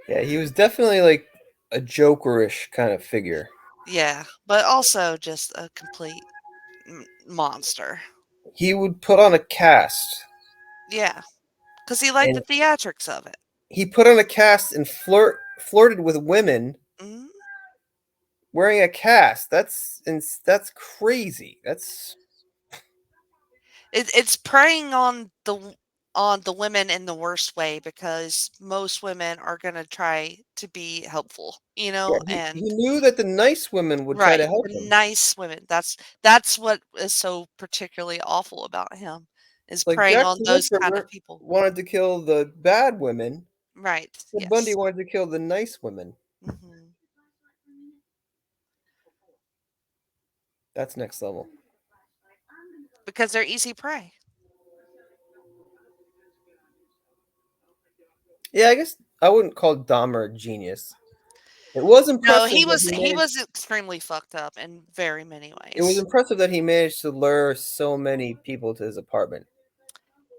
Yeah, he was definitely like a jokerish kind of figure. Yeah, but also just a complete monster. He would put on a cast, Yeah, because he liked the and theatrics of it. he put on a cast and flirted with women Mhm. wearing a cast. That's crazy. That's It's preying on the women in the worst way because most women are gonna try to be helpful, yeah. and He knew that the nice women would try to right, help the him. nice women. That's what is so particularly awful about him, is Like preying Jack on the those kind of Ripper people. wanted to kill the bad women. Right, Ted Bundy yes. wanted to kill the nice women. Mhm. That's next level. Because they're easy prey. Yeah, I guess I wouldn't call Dahmer a genius. It was No, impressive that he he managed. was extremely fucked up in very many It was ways. impressive that he managed to lure so many people to his apartment.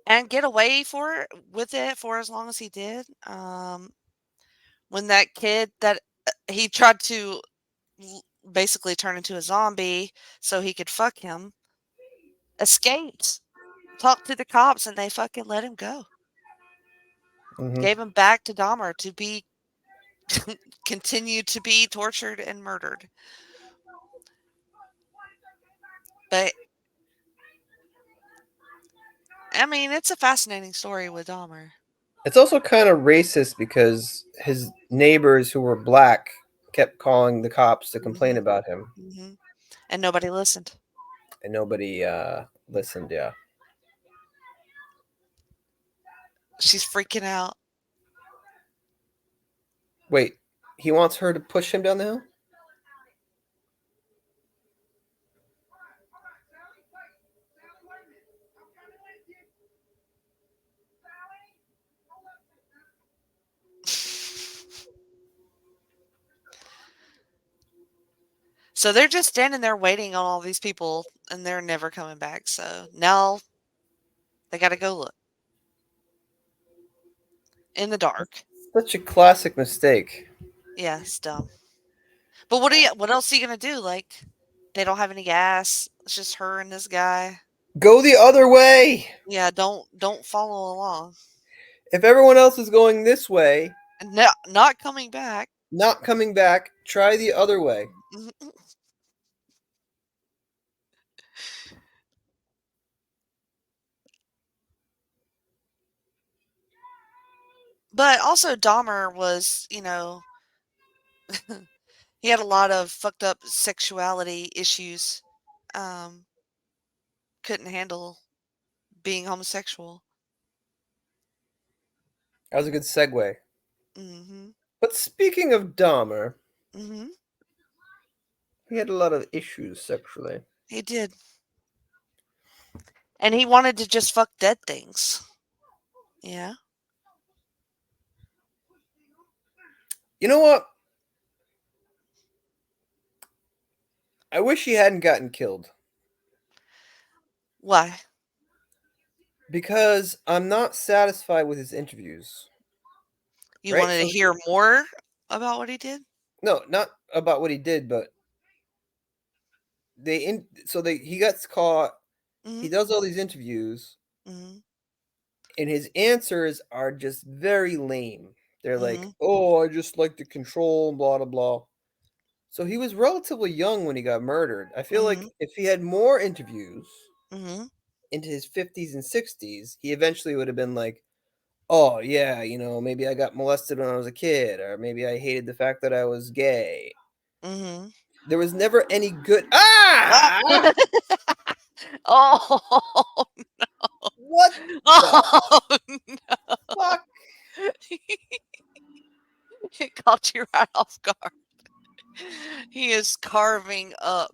And get away with it for as long as he did. When that kid that he tried to basically turn into a zombie so he could fuck him, escaped, talked to the cops, and they fucking let him go. Hmm. Gave him back to Dahmer to be continued to be tortured and murdered. But I mean, it's a fascinating story with Dahmer. It's also kind of racist because his neighbors who were black kept calling the cops to complain Hmm. about him, Hmm. And nobody listened. and nobody listened. Yeah. She's freaking out. Wait, He wants her to push him down the hill? So they're just standing there waiting on all these people, and they're never coming back. So now they got to go look in the dark. Such a classic mistake. Yeah, it's dumb. But what else are you gonna do? Like, they don't have any gas. It's just her and this guy. Go the other way! Yeah, don't follow along. If everyone else is going this way, And not coming back. not coming back, try the other way. But also Dahmer was, he had a lot of fucked up sexuality issues. Um, couldn't handle being homosexual. That was a good segue. Mm-hmm. But speaking of Dahmer, Mm-hmm. he had a lot of issues sexually. He did. And he wanted to just fuck dead things. Yeah. You know what? I wish he hadn't gotten killed. Why? Because I'm not satisfied with his interviews. You Right? wanted to So hear more about what he did? no, not about what he did, but he gets caught. Mm-hmm. He does all these interviews, Mm-hmm. and his answers are just very lame. They're like, Mm-hmm. "Oh, I just like to control, blah blah blah." So he was relatively young when he got murdered. I feel Mm-hmm. like if he had more interviews Mm-hmm. into his 50s and 60s, he eventually would have been like, "Oh yeah, maybe I got molested when I was a kid, or maybe I hated the fact that I was gay." Mm-hmm. There was never any good. Ah! Ah! Oh, What the oh fuck? it caught you right off guard. He is carving up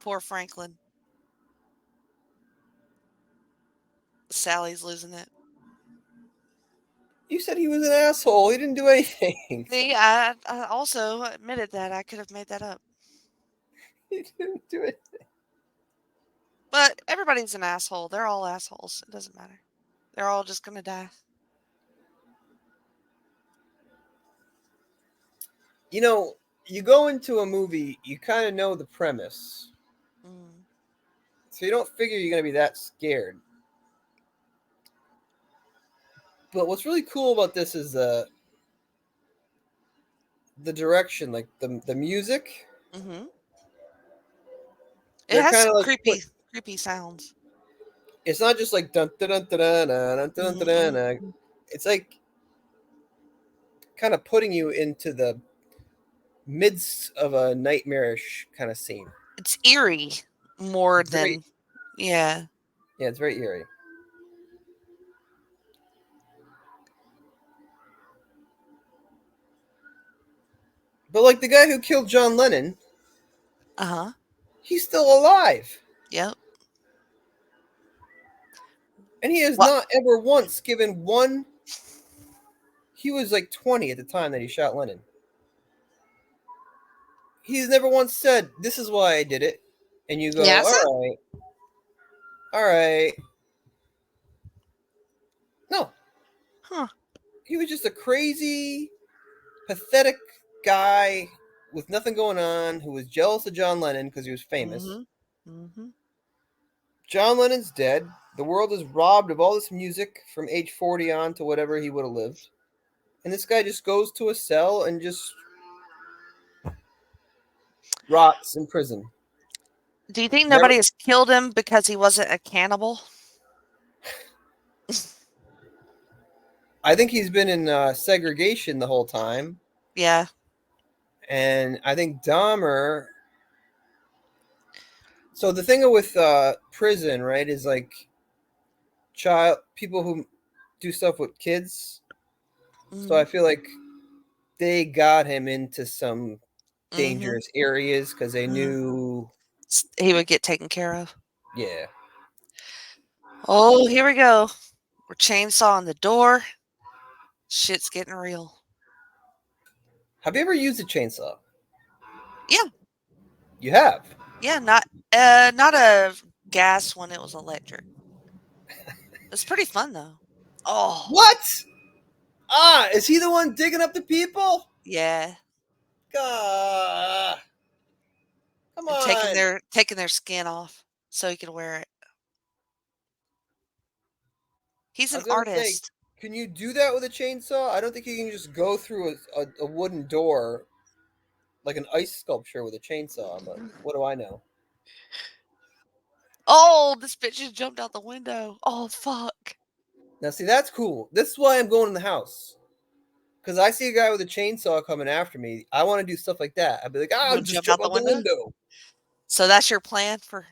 poor Franklin. Sally's losing it. You said he was an asshole. He didn't do anything. See, I also admitted that I could have made that up. He didn't do it. But everybody's an asshole. They're all assholes. It doesn't matter. They're all just gonna die. You go into a movie, you kind of know the premise, Mm. so you don't figure you're gonna be that scared. But what's really cool about this is the direction, like the music. Mm-hmm. It They're has kind some of like creepy sounds. it's not just like dun dun dun dun dun dun dun dun dun. Mm-hmm. It's like kind of putting you into the midst of a nightmarish kind of scene. It's eerie more It's very than yeah. Yeah, it's very eerie. But like the guy who killed John Lennon, Uh-huh. he's still alive. Yep. And he has What? not ever once given one. He was like 20 at the time that he shot Lennon. He's never once said, "This is why I did it." And you go, Yes. "All right. All right." No, Huh. he was just a crazy, pathetic guy with nothing going on who was jealous of John Lennon because he was famous. Mm-hmm. Mm-hmm. John Lennon's dead. The world is robbed of all this music from age 40 on to whatever he would have lived. And this guy just goes to a cell and just rots in prison. Do you think Never. nobody has killed him because he wasn't a cannibal? I think he's been in segregation the whole time. Yeah. And I think Dahmer. So the thing with prison, right, is like people who do stuff with kids. So Mm-hmm. I feel like they got him into some Mm-hmm. dangerous areas because they Mm-hmm. knew, He would get taken care of. yeah. Oh, here we go. We're chainsawing the door. Shit's getting real. Have you ever used a chainsaw? Yeah, You have. yeah, not a gas one, it was electric. It's pretty fun though. Oh, What? Ah, is he the one digging up the people? yeah. Ah, come And taking on. their skin off so he could wear it. He's I an was gonna say, artist. can you do that with a chainsaw? I don't think you can just go through a wooden door like an ice sculpture with a chainsaw, but what do I know? Oh, this bitch just jumped out the window. Oh, fuck. Now, see, that's cool. This is why I'm going in the house. Because I see a guy with a chainsaw coming after me. I want to do stuff like that. I'd be like, You I'll wanna just jump jump out the out the window? window. So that's your plan for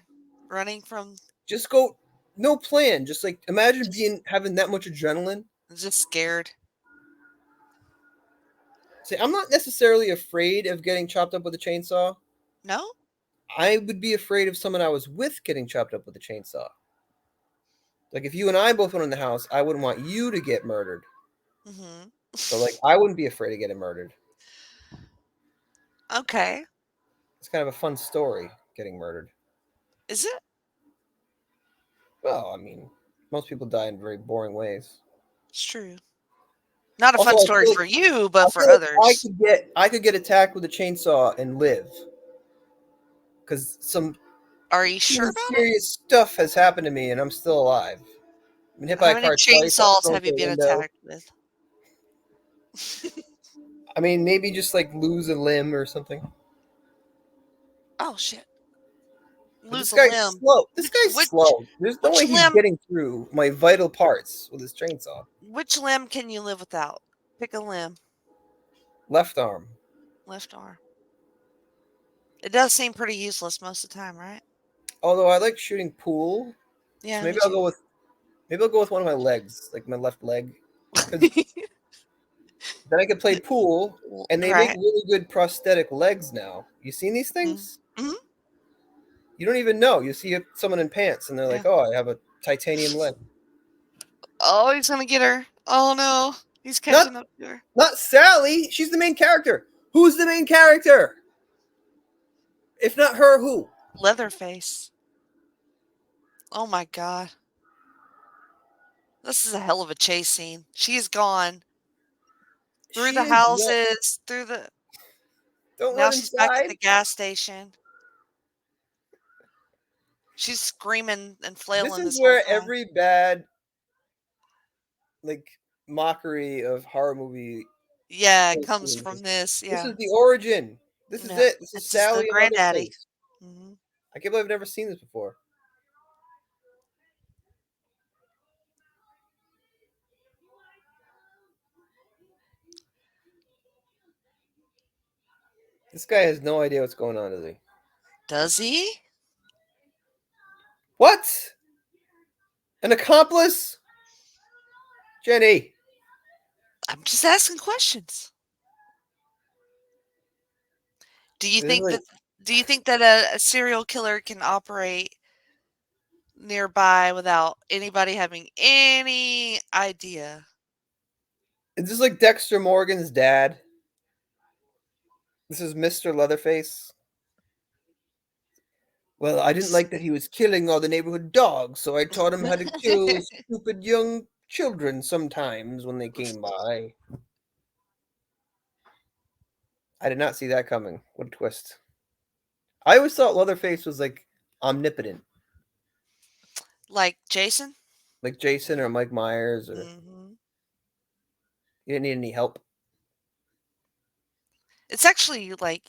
running from Just go, no plan. Just like imagine just having that much adrenaline. just scared? See, I'm not necessarily afraid of getting chopped up with a chainsaw. No? I would be afraid of someone I was with getting chopped up with a chainsaw. Like if you and I both went in the house, I wouldn't want you to get murdered. Mhm. But like I wouldn't be afraid of getting murdered. Okay. It's kind of a fun story, getting murdered. Is it? Well, I mean, most people die in very boring ways. It's true. Not a Also, fun story for you, but I for feel like others. I could get attacked with a chainsaw and live because some Are you sure pretty about it? serious stuff has happened to me, and I'm still alive. I've been hit by How a many car twice. I was chainsaws thrown have you through a been window. attacked with? I mean, maybe just like lose a limb or something. Oh shit. But this Lose a guy's limb. slow. This Which guy's which slow. There's no which way he's limb getting through my vital parts with his chainsaw. which limb can you live without? Pick a limb. Left arm. Left arm. It does seem pretty useless most of the time, right? Although I like shooting pool, so Yeah, me too. maybe I'll go with one of my legs, like my left leg, because then I could play pool. And they make Right. really good prosthetic legs now. You seen these Mhm. things? Mhm. You don't even know. You see someone in pants, and they're like, Yeah. "Oh, I have a titanium leg." Oh, he's gonna get her. Oh no. He's Not catching up to her. not Sally. She's the main character. Who's the main character? If not her, who? Leatherface. Oh my god. This is a hell of a chase scene. She's gone through She the is what? houses, through the Don't now run she's back at inside. the gas station. She's screaming and This flailing is this whole where time. every bad like mockery of horror movie Yeah, it chase comes scenes from this. this Yeah. is the origin. This is No, it. This is it's just the Sally and granddaddy. Leatherface. Hmm. I can't believe I've never seen this before. This guy has no idea what's going on, does he? Does he? What? An accomplice? Jenny. I'm just asking questions. Do you This is think like that a serial killer can operate nearby without anybody having any idea? is this like Dexter Morgan's dad? This is Mr. Leatherface. Well, I didn't like that he was killing all the neighborhood dogs, so I taught him how to kill stupid young children sometimes when they came by. I did not see that coming. What a twist. I always thought Leatherface was like omnipotent, Like Jason? like Jason or Mike Myers, or Hmm. he didn't need any help. It's actually like,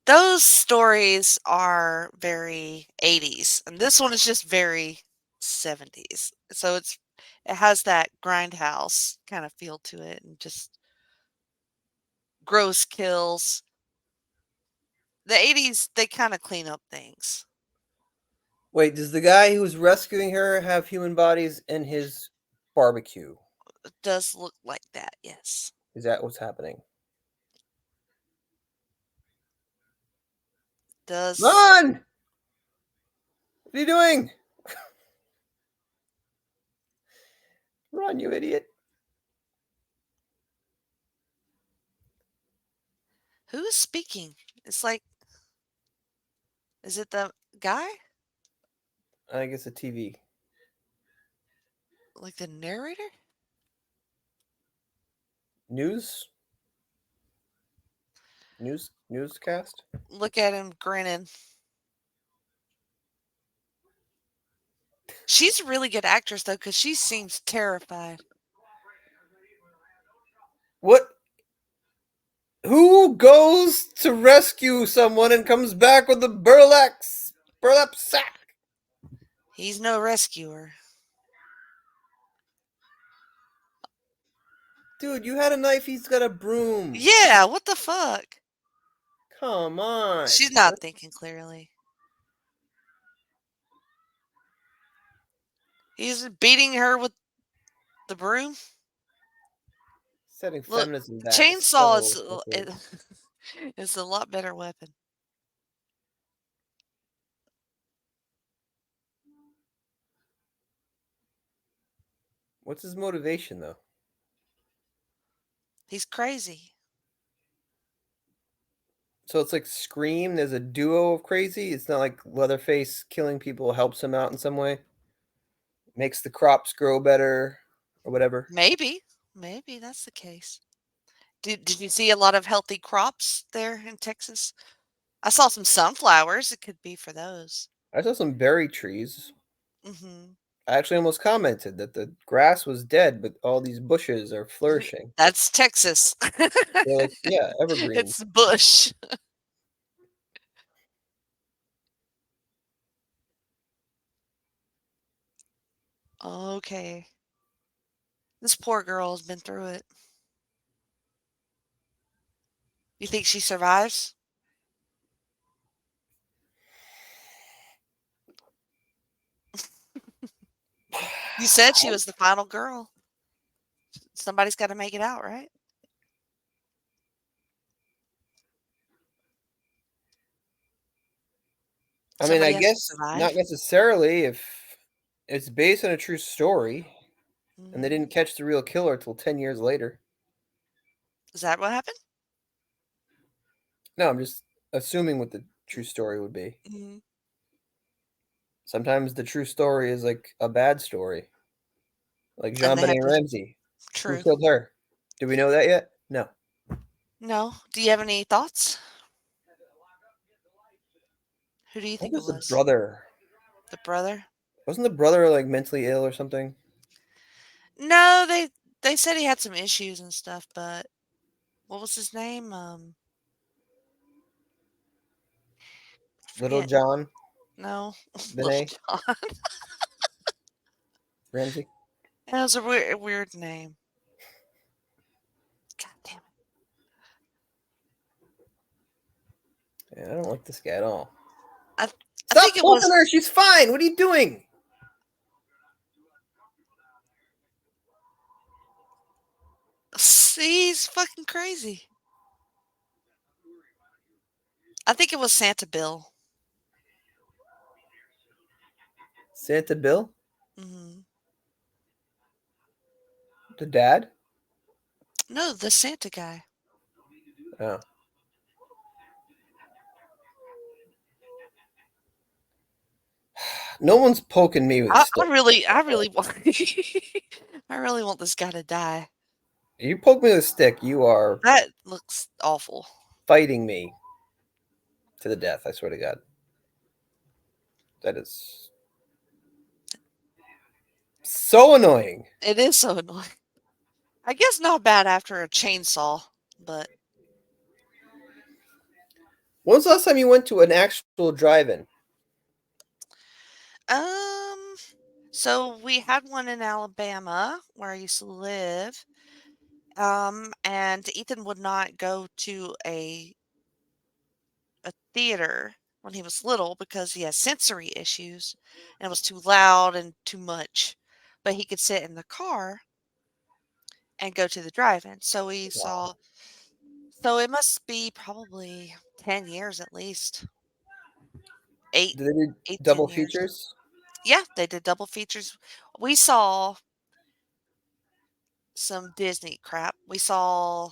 those stories are very 80s, and this one is just very 70s. So it has that grindhouse kind of feel to it and just gross kills. The 80s, they kind of clean up things. Wait, does the guy who was rescuing her have human bodies in his barbecue? does look like that, yes. Is that what's happening? Does Run! What are you doing? Run, you idiot! who is speaking? It's like, is it the guy? I guess a TV Like the narrator? news newscast. Look at him grinning. She's a really good actress though, because she seems terrified. What? Who goes to rescue someone and comes back with a burlap sack? He's no rescuer. Dude, you had a knife. He's got a broom. Yeah, what the fuck? Come on. She's not thinking clearly. He's beating her with the broom. Setting Look, feminism the back. chainsaw is a lot better weapon. What's his motivation, though? He's crazy. So it's like Scream. There's a duo of crazy. It's not like Leatherface killing people helps him out in some way, makes the crops grow better, or whatever. Maybe that's the case. Did you see a lot of healthy crops there in Texas? I saw some sunflowers. It could be for those. I saw some berry trees. Hmm I actually almost commented that the grass was dead, but all these bushes are flourishing. That's Texas. They're like, yeah, evergreen. It's bush. Okay. This poor girl has been through it. You think she survives? You said she was the final girl. Somebody's got to make it out, right? I mean, I Somebody has to guess not survive. necessarily if it's based on a true story and they Mhm. didn't catch the real killer till 10 years later. Is that what happened? No, I'm just assuming what the true story would be. Mhm. Sometimes the true story is like a bad story, like And they have JonBenet to. Ramsey. Who True. killed her? Do we know that yet? No. No. Do you have any thoughts? Who do you I think think it it was the was? brother. The brother? Wasn't the brother like mentally ill or something? No, they said he had some issues and stuff, but what was his name? Little Forget. John No, Little Benet John. Ramsey. It was a weird name. God damn it! Yeah, I don't like this guy at all. I I Stop think it poking was. her. She's fine. What are you doing? See, he's fucking crazy. I think it was Santa Bill. Santa Bill? Hmm The dad? No, the Santa guy. Oh. No one's poking me with I sticks. really want. I really want this guy to die. You poke me with a stick, you are That looks awful. fighting me to the death, I swear to God. That is so annoying. It is so annoying. I guess not bad after a chainsaw, but When was the last time you went to an actual drive-in? um. So we had one in Alabama where I used to live. And Ethan would not go to a theater when he was little because he has sensory issues and it was too loud and too much. But he could sit in the car and go to the drive-in. So we Wow. saw so it must be probably 10 years at least. 8 Did they do 8, double 10 years. features? Yeah, they did double features. We saw some Disney crap. We saw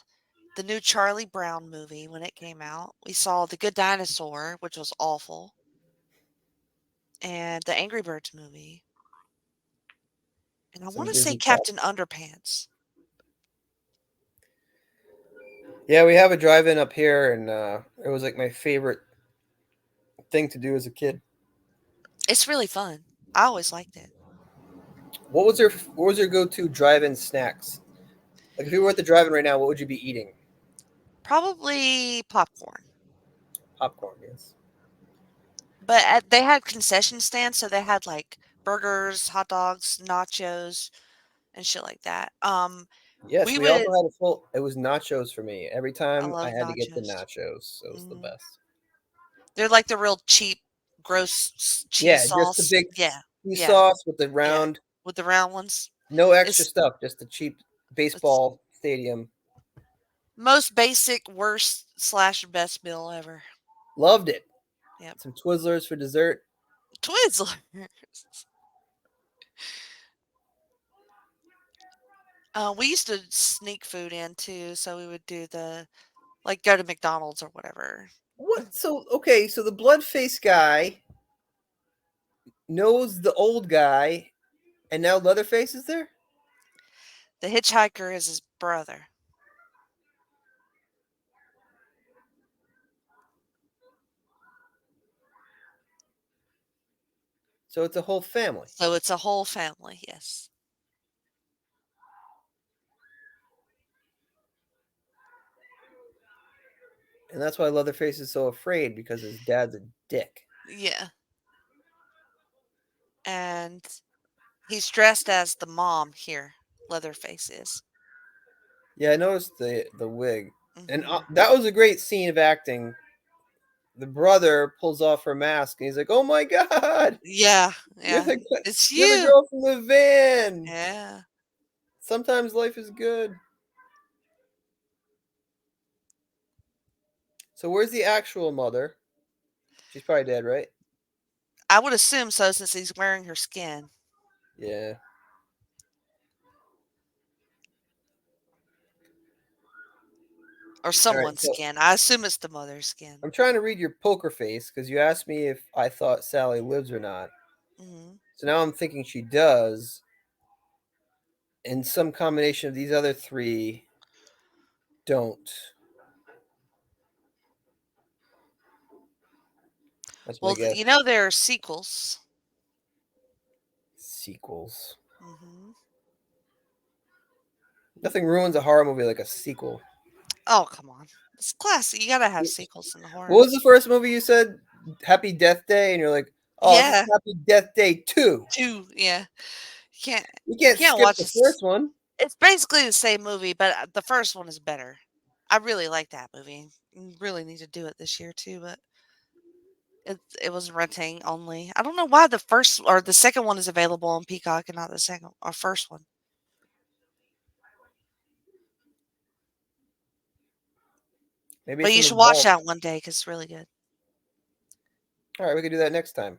the new Charlie Brown movie when it came out. We saw The Good Dinosaur, which was awful, and the Angry Birds movie. And I Some wanna say Disney crap. Captain Underpants. Yeah, we have a drive-in up here, and it was like my favorite thing to do as a kid. It's really fun. I always liked it. What was your go-to drive-in snacks? Like if you were at the drive-in right now, what would you be eating? Probably popcorn. Popcorn, yes. But they had concession stands, so they had, like, burgers, hot dogs, nachos, and shit like that. Yes, We we would also had a full. It was nachos for me. Every I time I love had to get the nachos. nachos. It was the Mhm. best. They're like the real cheap, gross cheese Yeah, just the sauce. big Yeah, cheese yeah, sauce with the yeah, round, with the round ones. no extra It's stuff, just the cheap it's baseball stadium. most basic, worst/best meal ever. Loved it. Yep. Some Twizzlers for dessert. Twizzlers. We used to sneak food in too, so we would do like, go to McDonald's or whatever. What? So okay, so the blood face guy knows the old guy, and now Leatherface is there. The hitchhiker is his brother. So it's a whole family, So it's a whole family, yes. and that's why Leatherface is so afraid because his dad's a dick. Yeah. And he's dressed as the mom here, Leatherface is. Yeah, I noticed the wig, and Mhm. that was a great scene of acting. The brother pulls off her mask, and he's like, "Oh my god, Yeah, you're yeah. the It's you're the you. girl from the van." Yeah. Sometimes life is good. So where's the actual mother? She's probably dead, right? I would assume so since he's wearing her skin Yeah. or All right. someone's So skin. I assume it's the mother's skin. I'm trying to read your poker face because you asked me if I thought Sally lives or not. Mhm. So now I'm thinking she does, and some combination of these other three don't. That's my Well, guess. you know there are sequels. Sequels. Mhm. Nothing ruins a horror movie like a sequel. Oh, come on. It's classic. You gotta have sequels in the What was the horrors. first movie you said? Happy Death Day, and you're like, "Oh, this is Yeah. Happy Death Day 2." 2, yeah. You You can't can't skip watch the this. first one. It's basically the same movie, but, the first one is better. I really like that movie. Really need to do it this year too, but it was renting only. I don't know why the first or the second one is available on Peacock and not the second or first one. Maybe But it's you in the should watch vault. that one day because it's really good. All right, we could do that next time.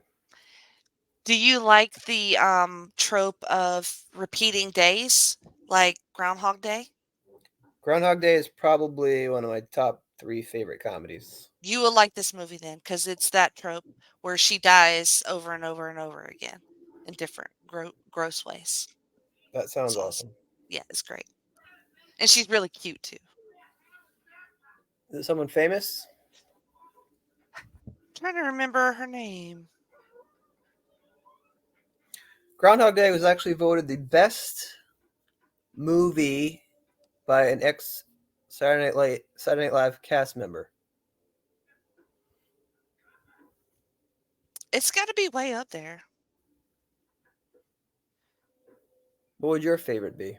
Do you like the, trope of repeating days, like Groundhog Day? Groundhog Day is probably one of my top 3 favorite comedies. You will like this movie then because it's that trope where she dies over and over and over again in different gross ways. That It's sounds awesome. awesome. Yeah, it's great. And she's really cute too. Is it someone famous? Trying to remember her name. Groundhog Day was actually voted the best movie by an ex Saturday Night Live cast member. It's got to be way up there. What would your favorite be?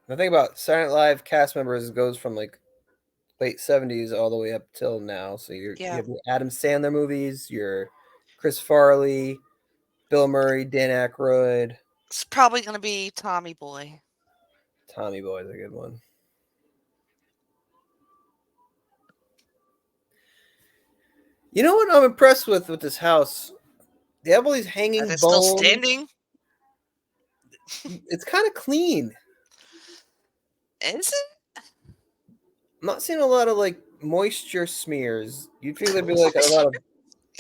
The thing about Saturday Night Live cast members goes from like late 70s all the way up till now. So you Yeah. have your Adam Sandler movies, your Chris Farley, Bill Murray, Dan Aykroyd. It's probably going to be Tommy Boy. Tommy Boy is a good one. You know what I'm impressed with this house? They have all these That hanging is still bones. standing. It's kind of clean. Is it? I'm not seeing a lot of like moisture smears. You'd think there'd be like a lot of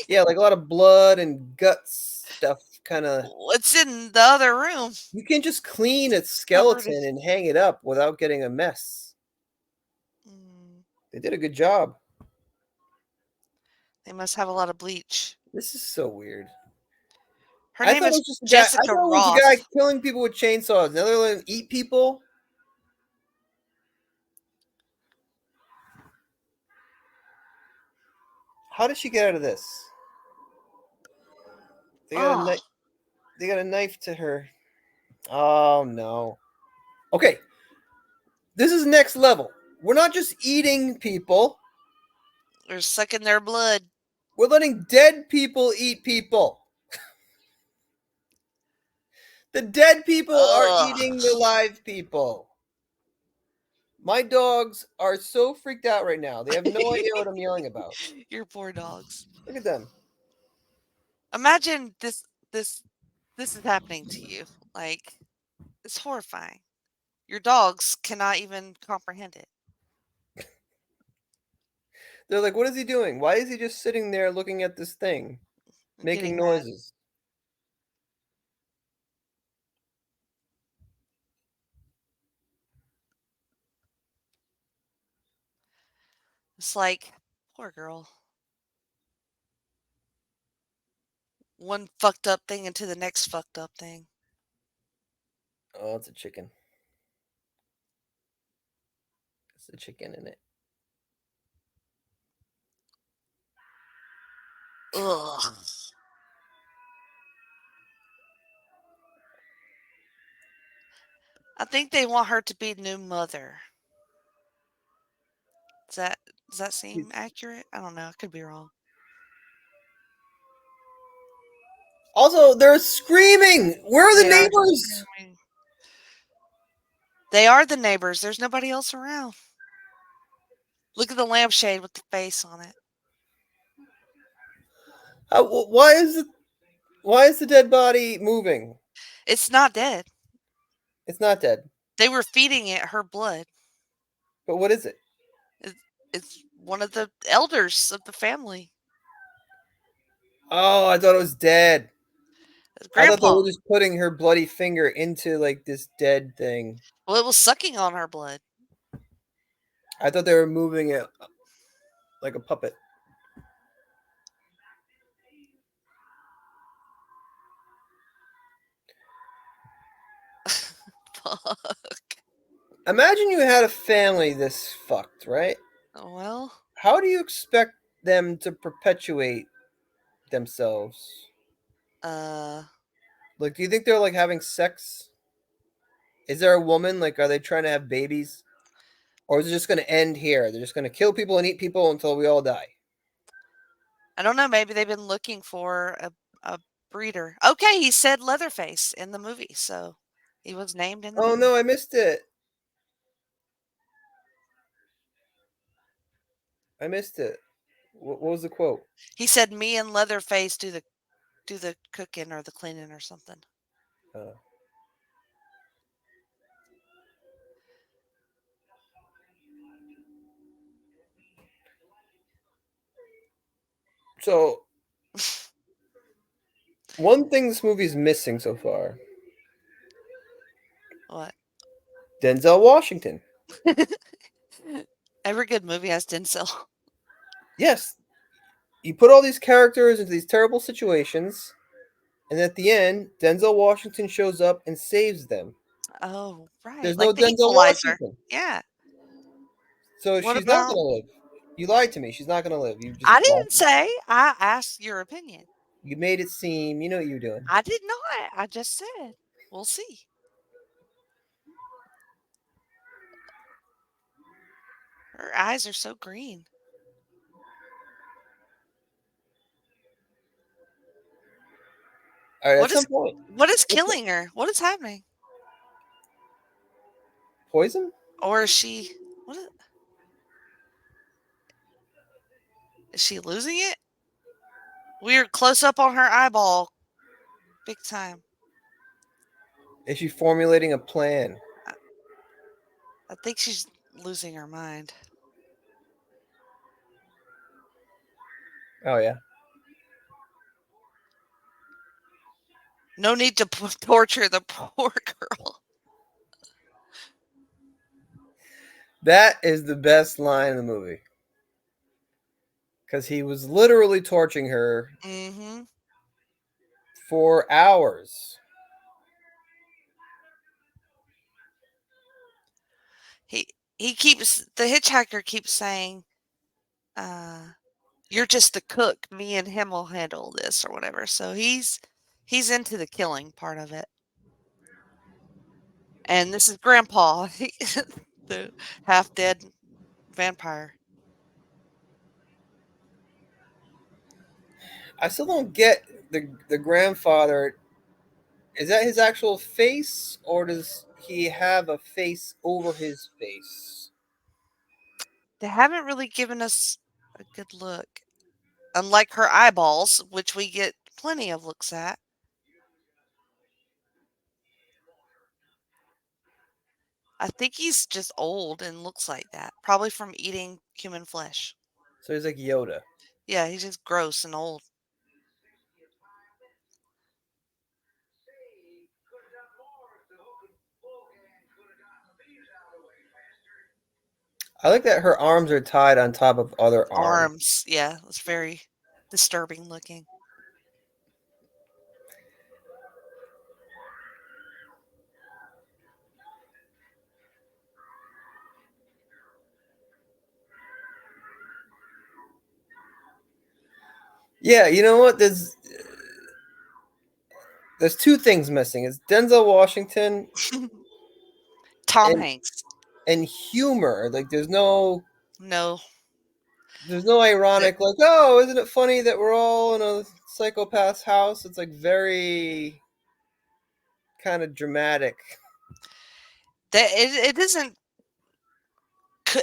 like a lot of blood and guts stuff. Kind of. What's in the other room? You can just clean a Covered in. skeleton and hang it up without getting a mess. Mm, They did a good job. they must have a lot of bleach. This is so weird. Her I name thought it is was just a guy. I Jessica thought it was a guy Roth. killing people with chainsaws. Now they're letting him eat people. How did she get out of this? They got a Oh, knife. They got a knife to her. Oh no. Okay, this is next level. We're not just eating people. they're sucking their blood. We're letting dead people eat people. The dead people are Ugh. eating the live people. My dogs are so freaked out right now. They have no idea what I'm yelling about. Your poor dogs. Look at them. Imagine this is happening to you. Like, it's horrifying. Your dogs cannot even comprehend it. They're like, what is he doing? Why is he just sitting there looking at this thing, I'm making getting mad. noises? It's like, poor girl. One fucked up thing into the next fucked up thing. Oh, it's a chicken. It's a chicken in it. Ugh. I think they want her to be new mother. Does that does that seem accurate? I don't know. I could be wrong. Also, they're screaming. Where are the They are neighbors? screaming. They are the neighbors. There's nobody else around. Look at the lampshade with the face on it. Why is it? Why is the dead body moving? It's not dead. It's not dead. They were feeding it her blood. But what is it? It, it's one of the elders of the family. Oh, I thought it was dead. It's I thought they Grandpa. were just putting her bloody finger into like this dead thing. Well, it was sucking on her blood. I thought they were moving it like a puppet. Fuck. Imagine you had a family this fucked, right? Well, How do you expect them to perpetuate themselves? uh, Like, do you think they're like having sex? Is there a woman? Like, are they trying to have babies? Or is it just going to end here? They're just going to kill people and eat people until we all die. I don't know. Maybe they've been looking for a breeder. Okay, he said Leatherface in the movie, so he was named in the Oh no, movie. I missed it. I missed it. What was the quote? He said, "Me and Leatherface do the cooking or the cleaning or something." Uh, so, one thing this movie is missing so far: What? Denzel Washington. Every good movie has Denzel. Yes, you put all these characters into these terrible situations, and at the end, Denzel Washington shows up and saves them. Oh, right. There's no Like the Denzel Equalizer. Washington, Yeah. so What she's not about? gonna live. You lied to me. She's not gonna live. You just I lied. didn't say. I asked your opinion. You made it seem. You know what you're doing. I did not. I just said. We'll see. Her eyes are so green. All right, at What some is point, what is what's it? killing her? What is happening? Poison? Or is she what is she losing it? Weird close up on her eyeball. Big time. Is she formulating a plan? I, I think she's losing her mind. Oh yeah, No need to torture the poor girl. that is the best line in the movie because he was literally torturing her Mm-hmm. for hours. He the hitchhiker keeps saying, uh, "You're just the cook. Me and him will handle this or whatever." So he's into the killing part of it. And this is Grandpa, the half dead vampire. I still don't get the grandfather. Is that his actual face, or does he have a face over his face? They haven't really given us a good look. Unlike her eyeballs, which we get plenty of looks at. I think he's just old and looks like that. Probably from eating human flesh. So he's like Yoda. Yeah, he's just gross and old. I like that her arms are tied on top of other arms. Arms. Yeah, it's very disturbing looking. Yeah, you know what? There's two things missing. It's Denzel Washington Tom and Hanks. humor. Like No. there's no The, ironic like, oh, isn't it funny that we're all in a psychopath's house? It's like very kind of dramatic. it doesn't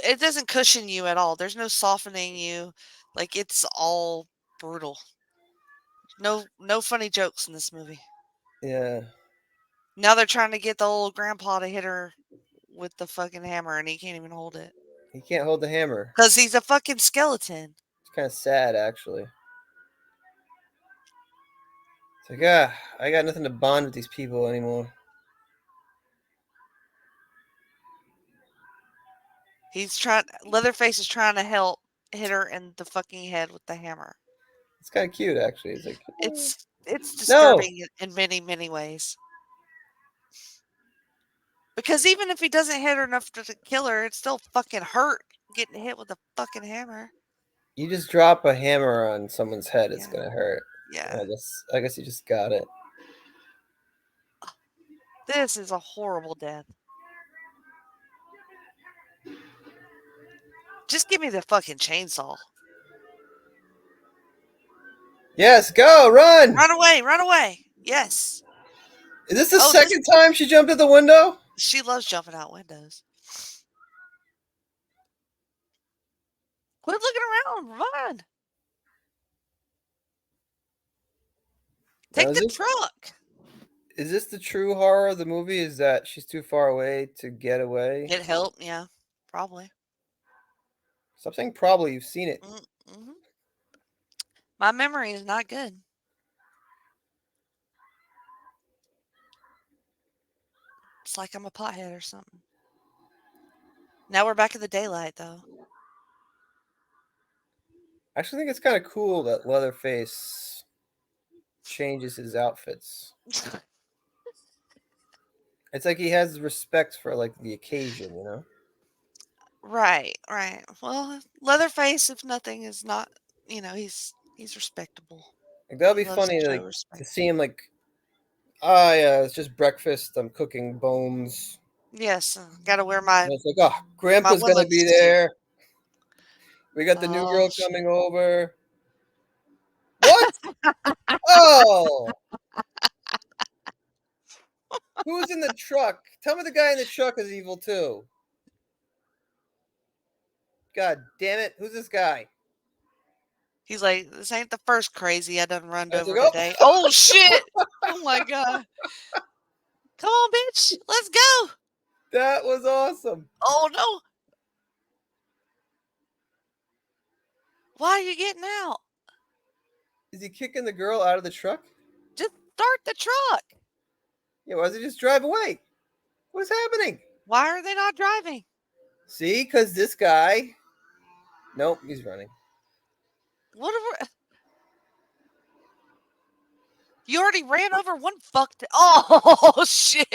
it doesn't cushion you at all. There's no softening you. Like it's all brutal. No funny jokes in this movie. Yeah. Now they're trying to get the old grandpa to hit her with the fucking hammer and he can't even hold it. He can't hold the hammer. Cuz he's a fucking skeleton. It's kind of sad actually. It's like, ah, I got nothing to bond with these people anymore. Leatherface is trying to help hit her in the fucking head with the hammer. It's kind of cute actually. It's like, It's no, disturbing in many ways. Because even if he doesn't hit her enough to kill her, it's still fucking hurt getting hit with a fucking hammer. you just drop a hammer on someone's head, it's Yeah. gonna hurt. Yeah. I guess you just got it. This is a horrible death. Just give me the fucking chainsaw. Yes, go, run! Run away, run away. Yes. Is this the Oh, second time she jumped at the window? she loves jumping out windows. Quit looking around. Run. Now, Take the truck. is this the true horror of the movie? Is that she's too far away to get away? Get help. Yeah, probably. Stop saying probably. You've seen it. Mm-hmm. My memory is not good. It's like I'm a pothead or something. Now we're back in the daylight, though. I actually think it's kind of cool that Leatherface changes his outfits. It's like he has respect for like the occasion, you know. Right, right. Well, Leatherface, if nothing, is not. He's respectable. Like that'll He be loves to funny, show like respect. to see him like, ah, yeah, it's just breakfast. I'm cooking bones. Yes, got to wear And it's like, oh, my Grandpa's gonna woman's be suit. there. We got the new Oh, girl coming over. What? Oh, Who's in the truck? Tell me the guy in the truck is evil too. God damn it! Who's this guy? He's like, this ain't the first crazy I done runned I was over like, oh, today. Oh shit! Oh my god! Come on, bitch, let's go! that was awesome. Oh no! Why are you getting out? Is he kicking the girl out of the truck? Just start the truck. Yeah, why does he just drive away? What's happening? Why are they not driving? See, because this guy. Nope, he's running. What are we... You already ran over one fucked. Oh shit!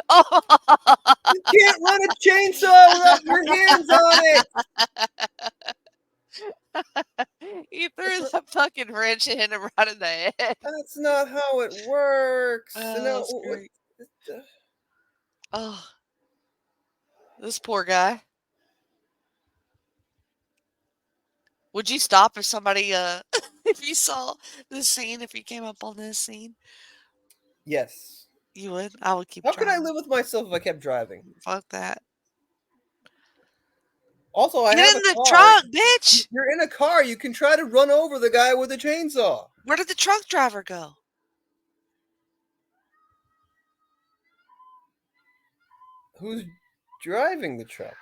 Oh. You can't run a chainsaw without your hands on it. You threw that fucking wrench and hit him right in the head. That's not how it works. Oh, No, that's great. Oh, this poor guy. Would you stop if somebody, if you saw this scene, if you came up on this scene? Yes. You would? I would keep How could I driving. live with myself if I kept driving? Fuck that. Also, I Get have in a the car. truck, bitch! You're in a car. You can try to run over the guy with a chainsaw. Where did the truck driver go? Who's driving the truck?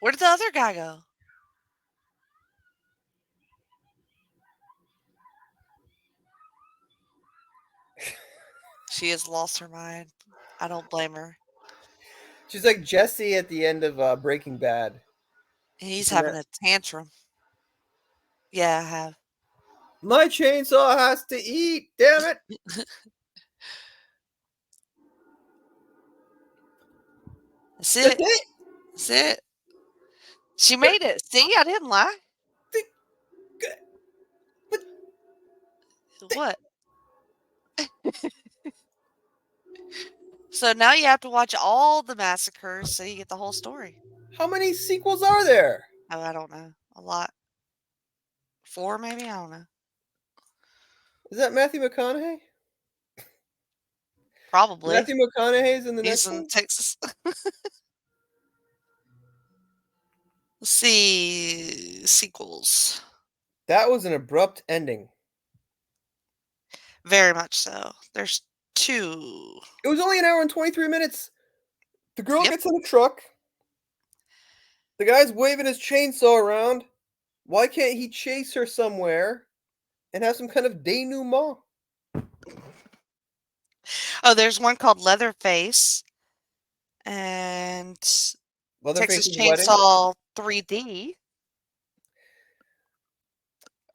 Where did the other guy go? She has lost her mind. I don't blame her. She's like Jesse at the end of Breaking Bad. He's Seen having that? a tantrum. Yeah, I have. My chainsaw has to eat. Damn it! That's That's it. it. That's it. She made it. See, I didn't lie. But What? So now you have to watch all the massacres so you get the whole story. how many sequels are there? Oh, I don't know. A lot. 4 maybe? I don't know. Is that Matthew McConaughey? Probably. Matthew McConaughey's in the He's next in one? Texas. Let's see. Sequels. That was an abrupt ending. Very much so. There's 2. It was only an hour and 23 minutes. The girl Yep. gets in the truck. The guy's waving his chainsaw around. Why can't he chase her somewhere and have some kind of denouement? Oh, there's one called Leatherface and Texas Leatherface's wedding? Chainsaw 3D.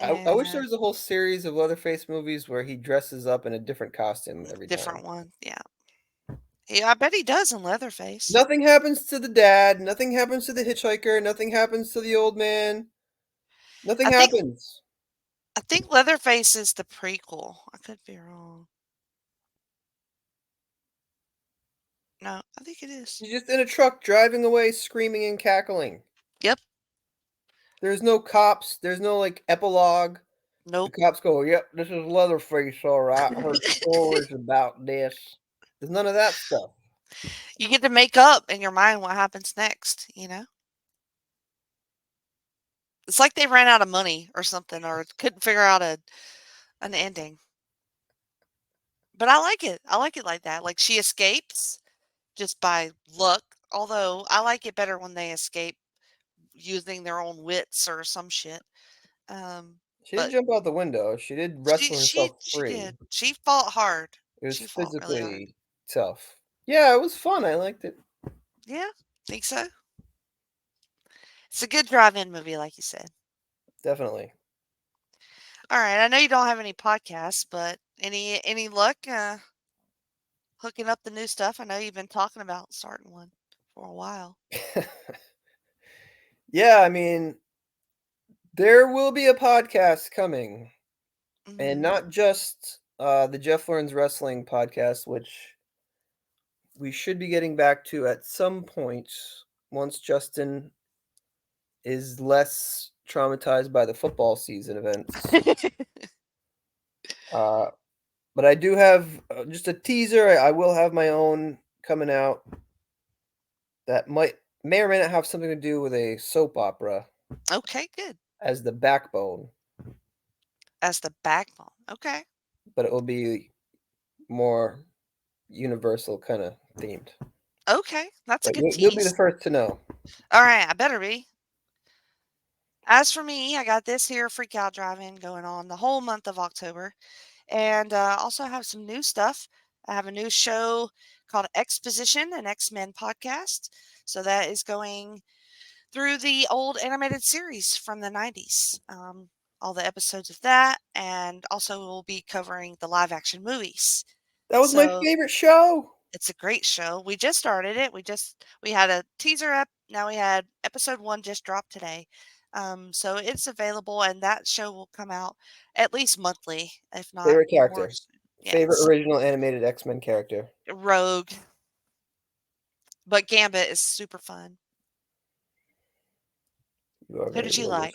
I wish there And was a whole series of Leatherface movies where he dresses up in a different costume every time. different one. Yeah. Yeah, I bet he does in Leatherface. Nothing happens to the dad. Nothing happens to the hitchhiker. Nothing happens to the old man. Nothing I think happens. I think Leatherface is the prequel. I could be wrong. No, I think it is. He's just in a truck driving away, screaming and cackling. Yep. There's no cops. There's no like epilogue. The Nope. cops go, "Yep, this is Leatherface, all right. Heard stories about this." There's none of that stuff. You get to make up in your mind what happens next, you know? It's like they ran out of money or something or couldn't figure out an ending. But I like it. I like it like that. Like she escapes just by luck. Although I like it better when they escape using their own wits or some shit. She did But jump out the window. She did she wrestle she herself she free. did. She fought hard. It was She fought really hard. physically tough. Yeah, it was fun. I liked it. Yeah, think so. It's a good drive-in movie, like you said. Definitely. All right, I know you don't have any podcasts, but any luck hooking up the new stuff? I know you've been talking about starting one for a while. Yeah, I mean, there will be a podcast coming, and Mhm. not just the Jeff Learns Wrestling podcast, which we should be getting back to at some point once Justin is less traumatized by the football season events. Uh, but I do have just a teaser. I will have my own coming out that may or may not have something to do with a soap opera Okay, good. as the backbone, As the backbone. Okay. but it will be more universal kind of themed. Okay, that's a But good you'll be the tease. first to know. All right, I better be. As for me, I got this here freak out drive-in going on the whole month of October, and also have some new stuff. I have a new show called Exposition, an X-Men podcast. So that is going through the old animated series from the 90s. All the episodes of that, and also we'll be covering the live action movies. That was my So favorite show. it's a great show. We just started it. We had a teaser up. Now we had episode 1 just dropped today. So it's available, and that show will come out at least monthly, if not Favorite more character. soon. Favorite Yes. original animated X-Men character. Rogue. But Gambit is super fun. You are Who very did you like?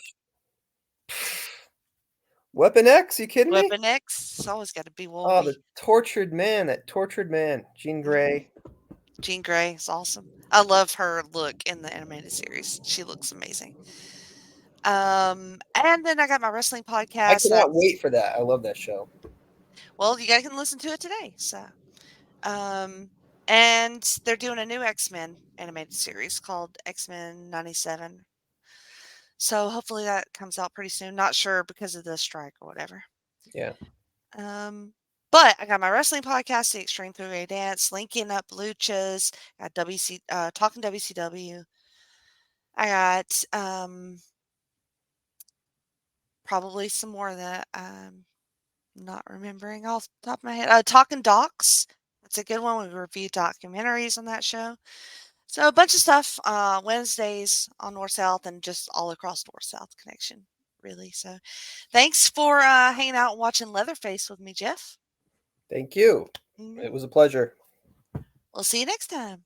religious. Weapon X? You kidding me? Weapon X? It's always got to be Oh, Wolvie. the tortured man. That tortured man. Jean Mhm. Grey. Jean Grey is awesome. I love her look in the animated series. She looks amazing. And then I got my wrestling I podcast. cannot That's wait for that. I love that show. well, you guys can listen to it today. So, and they're doing a new X-Men animated series called X-Men 97. So hopefully that comes out pretty soon. Not sure because of the strike or whatever. Yeah. Um, but I got my wrestling podcast, The Extreme Three-Way Dance, linking up luchas, got talking WCW. I got probably some more that I'm not remembering off the top of my head. Talking Docs. That's a good one. We review documentaries on that show. So a bunch of stuff Wednesdays on North South and just all across North South connection, really. So thanks for hanging out and watching Leatherface with me, Jeff. Thank you. Mhm. It was a pleasure. We'll see you next time.